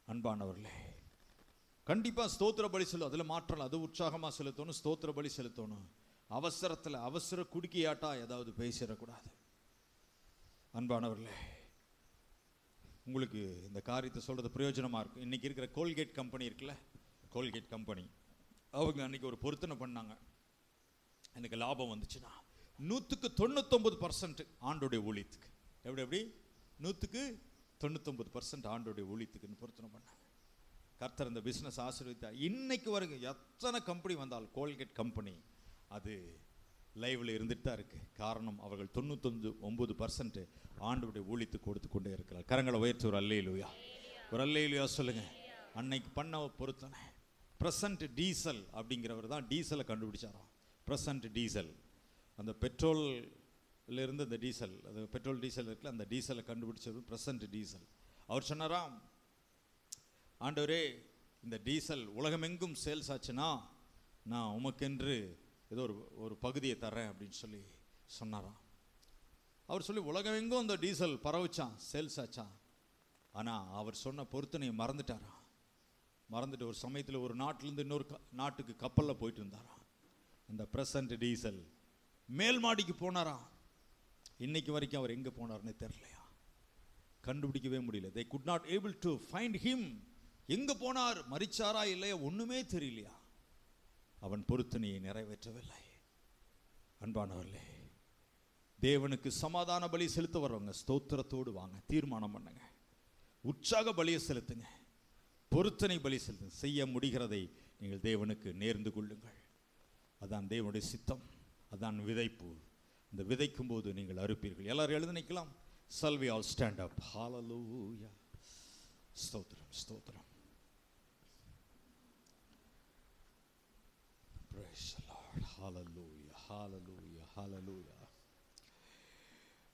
Speaker 1: அன்பானவர்களே, கண்டிப்பாக ஸ்தோத்திர பலி செலுத்தும், அதில் மாற்றலாம். அது உற்சாகமாக செலுத்தணும், ஸ்தோத்திர பலி செலுத்தணும். அவசரத்தில் அவசர குடுக்கியாட்டா ஏதாவது பேசிடக்கூடாது. அன்பானவர்களே, உங்களுக்கு இந்த காரியத்தை சொல்கிறது பிரயோஜனமாக இருக்கும். இன்றைக்கி இருக்கிற கோல்கேட் கம்பெனி இருக்குல்ல, கோல்கேட் கம்பெனி, அவங்க அன்றைக்கி ஒரு பொருத்தனை பண்ணாங்க. எனக்கு லாபம் வந்துச்சுன்னா 199% ஆண்டோடைய ஊழியத்துக்கு. எப்படி 199% ஆண்டோடைய ஊழியத்துக்குன்னு பொருத்தனை பண்ணாங்க. கர்த்தர் இந்த பிஸ்னஸ் ஆசீர்வதித்தார். இன்னைக்கு வரைக்கும் எத்தனை கம்பெனி வந்தால் கோல்கேட் கம்பெனி அது லைவ்ல இருந்துட்டு தான் இருக்கு. காரணம், அவர்கள் 99% ஆண்டோடைய ஊழியத்துக்கு கொடுத்து கொண்டே இருக்கிறார். கரங்களை உயர்த்தி ஒரு அல்லேலூயா, ஒரு அல்லேலூயா சொல்லுங்க. அன்னைக்கு பண்ண பொருத்தனை. பிரசன்ட் டீசல் அப்படிங்கிறவர் தான் டீசலை கண்டுபிடிச்சாராம். பிரசன்ட் டீசல், அந்த பெட்ரோல்ல இருந்து அந்த டீசல், அது பெட்ரோல் டீசல் இருக்குல்ல, அந்த டீசலை கண்டுபிடிச்சது பிரசன்ட் டீசல். அவர் சொன்னாராம், ஆண்டவரே இந்த டீசல் உலகமெங்கும் சேல்ஸ் ஆச்சுன்னா நான் உமக்கென்று ஏதோ ஒரு பகுதியை தரேன் அப்படின்னு சொல்லி சொன்னாராம். அவர் சொல்லி உலகம் எங்கும் அந்த டீசல் பரவச்சான், சேல்ஸ் ஆச்சான். ஆனால் அவர் சொன்ன பொருத்தனையை மறந்துட்டாராம். மறந்துட்டு ஒரு சமயத்தில் ஒரு நாட்டிலேருந்து இன்னொரு நாட்டுக்கு கப்பலில் போயிட்டு இருந்தாராம். அந்த பிரசன்ட் டீசல் மேல் மாடிக்கு போனாராம். இன்னைக்கு வரைக்கும் அவர் எங்கே போனார்னே தெரியலையா, கண்டுபிடிக்கவே முடியல. they could not able to find him. எங்கே போனார், மரிச்சாரா இல்லையா, ஒன்றுமே தெரியலையா. அவன் பொருத்தனையை நிறைவேற்றவில்லை. அன்பானவர்களே, தேவனுக்கு சமாதான பலி செலுத்த வர்றவங்க ஸ்தோத்திரத்தோடு வாங்க, தீர்மானம் பண்ணுங்க, உற்சாக பலியை செலுத்துங்க, பொருத்தனை பலி செலுத்துங்க. செய்ய முடிகிறதை நீங்கள் தேவனுக்கு நேர்ந்து கொள்ளுங்கள். அதான் தேவனுடைய சித்தம், அதான் விதைப்பு. இந்த விதைக்கும் போது நீங்கள் அறுப்பீர்கள். எல்லாரும் எழுந்து நிற்கலாம். Shall we all stand up? Hallelujah. ஸ்தோத்திரம், ஸ்தோத்திரம். Praise the Lord. Hallelujah, hallelujah, hallelujah.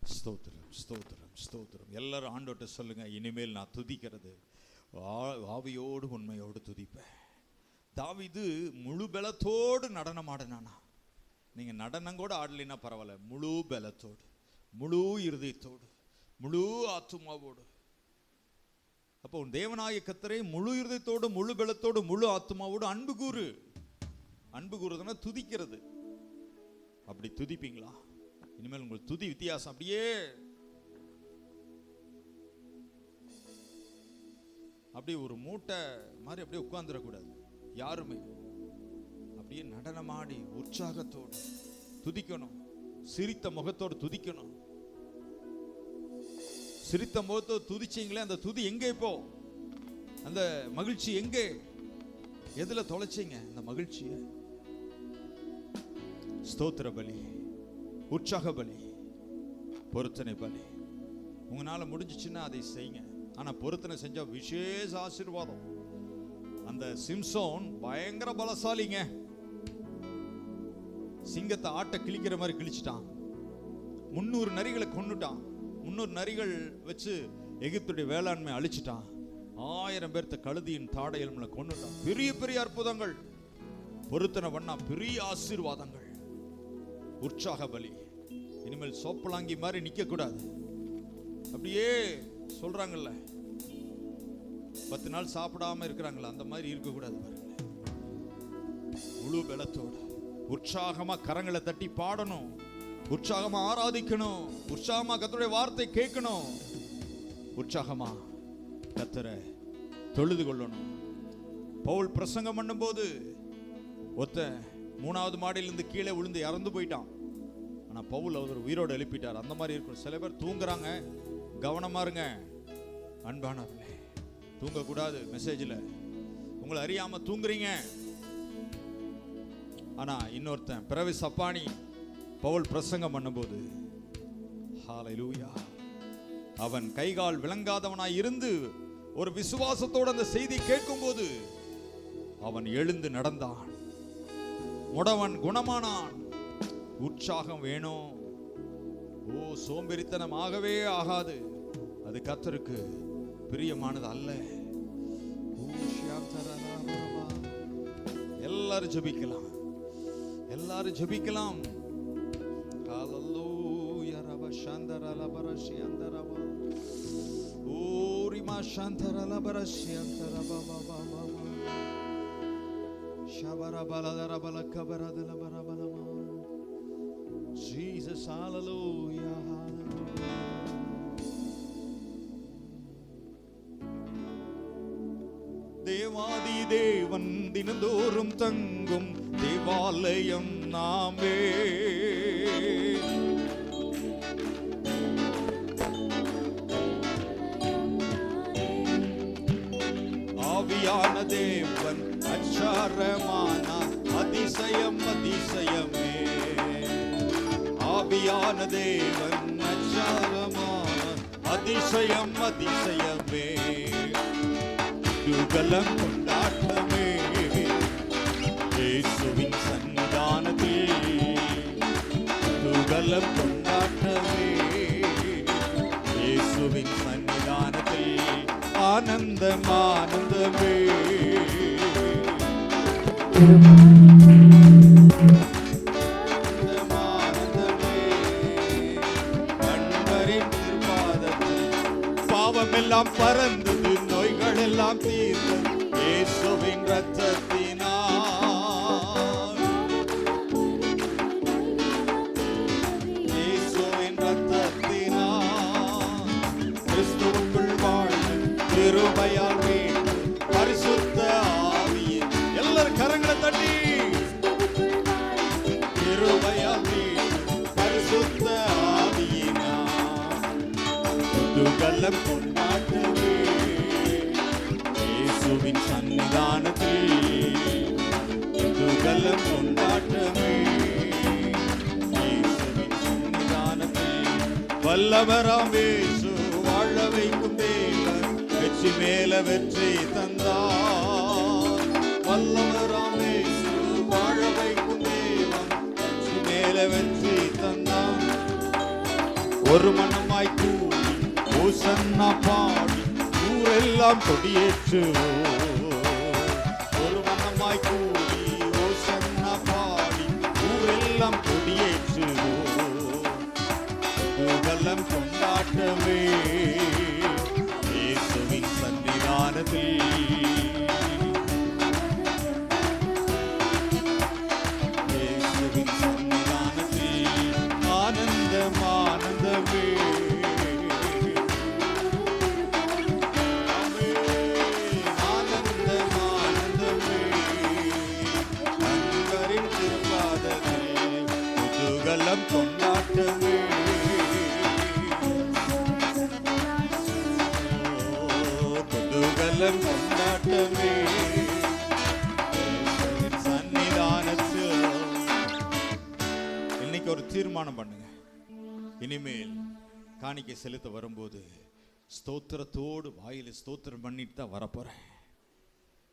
Speaker 1: ஸ்தோத்திரம், ஸ்தோத்திரம், ஸ்தோத்திரம். எல்லாரும் ஆண்டவர்கிட்ட சொல்லுங்க, இனிமேல் நான் துதிக்கிறது ஆவியோடு உண்மையோடு துதிப்பேன். தாவீது முழு பலத்தோடு நடனம் ஆடினானா. நீங்கள் நடனம் கூட ஆடலைன்னா பரவாயில்ல, முழு பலத்தோடு, முழு இருதயத்தோடு, முழு ஆத்துமாவோடு. அப்போ உன் தேவனாய கர்த்தரை முழு இருதயத்தோடு, முழு பலத்தோடு, முழு ஆத்துமாவோடு அன்பு கூறு. அன்பு கூறுறதுன்னா துதிக்கிறது. அப்படி துதிப்பீங்களா? இனிமேல் உங்களுக்கு துதி வித்தியாசம். அப்படியே ஒரு மூட்டை மாதிரி அப்படியே உட்கார்ந்துடக்கூடாது. யாருமே அப்படியே நடனமாடி உற்சாகத்தோடு துதிக்கணும். சிரித்த முகத்தோடு துதிக்கணும். சிரித்த முகத்தோடு துதிச்சீங்களே, அந்த துதி எங்கே? இப்போ அந்த மகிழ்ச்சி எங்கே? எதுல தொலைச்சிங்க அந்த மகிழ்ச்சியை? ஸ்தோத்திர பலி, உற்சாக பலி, பொருத்தனை பலி. உங்களால முடிஞ்சிச்சுன்னா அதை செய்யுங்க. ஆனா பொருத்தனை செஞ்சா விசேஷ ஆசீர்வாதம். அந்த சிம்சோன் பயங்கர பலசாலிங்க. சிங்கத்தை ஆட்டை கிழிக்கிற மாதிரி கிழிச்சிட்டான். 300 நரிகளை கொன்னுட்டான். 300 நரிகள் வச்சு எகிப்துடைய வேளாண்மை அழிச்சிட்டான். 1000 பேர்த்த கழுதியின் தாடையல்ல கொன்னுட்டான். பெரிய பெரிய அற்புதங்கள். பொருத்தனை பண்ணா பெரிய ஆசீர்வாதங்கள். உற்சாக பலி. இனிமேல் சோப்பலாங்கி மாதிரி நிக்க கூடாது. அப்படியே சொல்றாங்கல்ல, 10 நாள் சாப்பிடாம இருக்கிறாங்களா, அந்த மாதிரி இருக்கக்கூடாது. முழு பலத்தோடு உற்சாகமா கரங்களை தட்டி பாடணும், உற்சாகமா ஆராதிக்கணும், உற்சாகமா கர்த்தருடைய வார்த்தை கேட்கணும், உற்சாகமா கர்த்தரை தொழுது கொள்ளணும். பவுல் பிரசங்கம் பண்ணும்போது ஒத்த 3வது மாடியிலிருந்து கீழே விழுந்து இறந்து போயிட்டான். ஆனா பவுல் அவர் உயிரோடு எழுப்பிட்டார். அந்த மாதிரி இருக்கும். சில பேர் தூங்குறாங்க, கவனமா இருங்க அன்பானவர்களே. தூங்கக்கூடாது. மெசேஜில் உங்களை அறியாம தூங்குறீங்க. ஆனா இன்னொருத்தன் பிறவி சப்பானி பவுல் பிரசங்கம் பண்ணும்போது ஹல்லேலூயா, அவன் கைகால் விளங்காதவனாய் இருந்து ஒரு விசுவாசத்தோடு அந்த செய்தி கேட்கும் போது அவன் எழுந்து நடந்தான். முடவன் குணமானான். உற்சாகம் வேணும். சோம்பேறித்தனம் ஆகவே ஆகாது. அது கர்த்தருக்கு பிரியமானது அல்ல. எல்லாரும் ஜெபிக்கலாம், எல்லாரும் ஜெபிக்கலாம். ஹல்லேலூயா. ரப ஷந்தரல பரஷி அந்தரப ஓரிமா ஷந்தரல பரஷி அந்தரப பாபா ஷபர பலதர பல கபரதல பரபலமா. Jesus, hallelujah, hallelujah. தேவாதி தேவன் தினந்தோறும் தங்கும் தேவாலயம் நாமே. ஆவியான தேவன் அச்சாரமான அதிசயம் அதிசயமே. ஆவியான தேவன் அச்சாரமான அதிசயம் அதிசயமே. யுகலம் கொண்டாட்டமே இயேசுவின் சன்னிதானத்தில். யுகலம் கொண்டாட்டமே இயேசுவின் சன்னிதானத்தில். ஆனந்தம் ஆனந்தமே. கண்ணீர் ரத்தத்தினால், இயேசுவின் ரத்தத்தினால், கிறிஸ்துவுக்குள் வாழ்ந்து கிருபையால் மீண்டு பரிசுத்த ஆவியின், எல்லாரும் கரங்களை தட்டி, கிருபையால் மீண்டு பரிசுத்த ஆவியினால் குதூகலம் கொண்டாட்டமே இயேசுவின் சன்னிதானத்தில், குதூகலம் கொண்டாட்டமே இயேசுவின் சன்னிதானத்தில். வல்லவராம் இயேசு வாழ வைக்கும் தேவன், வெற்றி மேல வெற்றி தந்தார். வல்லவராம் இயேசு வாழ வைக்கும் தேவன், வெற்றி மேல வெற்றி தந்தார். ஒரு மனமாய் கூடி ஓசன்னா பாடி ஊரெல்லாம் கொடியேற்றுவோம். ஒரு மனமாய் கூடி ஓசன்னா பாடி ஊரெல்லாம் கொடியேற்றுவோம். குதூகலம் கொண்டாட்டமே இயேசுவின் சன்னிதானத்தில், இயேசுவின் சன்னிதானத்தில் ஆனந்தம் ஆனந்தமே. ஆனந்தம் ஆனந்தமே அன்பரின் திருப்பாதத்தில், குதூகலம் கொண்டாட்டமே. குதூகலம் கொண்டாட்டமே சன்னிதானத்தில். இன்னைக்கு ஒரு தீர்மானம் பண்ணுங்க, இனிமேல் காணிக்கை செலுத்த வரும்போது ஸ்தோத்திரத்தோடு வாயில ஸ்தோத்திரம் பண்ணிட்டு தான் வரப்போறேன்.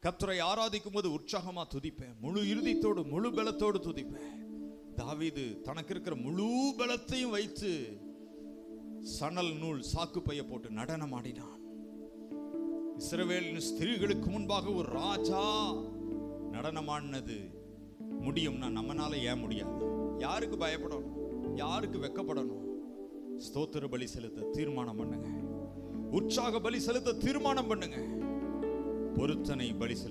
Speaker 1: கர்த்தரை ஆராதிக்கும் போது உற்சாகமா துதிப்பேன், முழு இறுதித்தோடு முழு பலத்தோடு துதிப்பேன். தாவீது தனக்கு இருக்கிற முழு பலத்தையும் வைத்து சணல் நூல் சாக்கு பைய போட்டு நடனம் ஆடினான். இஸ்ரவேலின் ஸ்திரீகளுக்கு முன்பாக ஒரு ராஜா நடனமாடினது முடியும்னா நம்மனால ஏன் முடியாது? யாருக்கு பயப்படணும்? யாருக்கு வெக்கப்படணும்? ஸ்தோத்திர பலி செலுத்த தீர்மானம் பண்ணுங்க, உற்சாக பலி செலுத்த தீர்மானம் பண்ணுங்க, பொருத்தனை பலி செலுத்த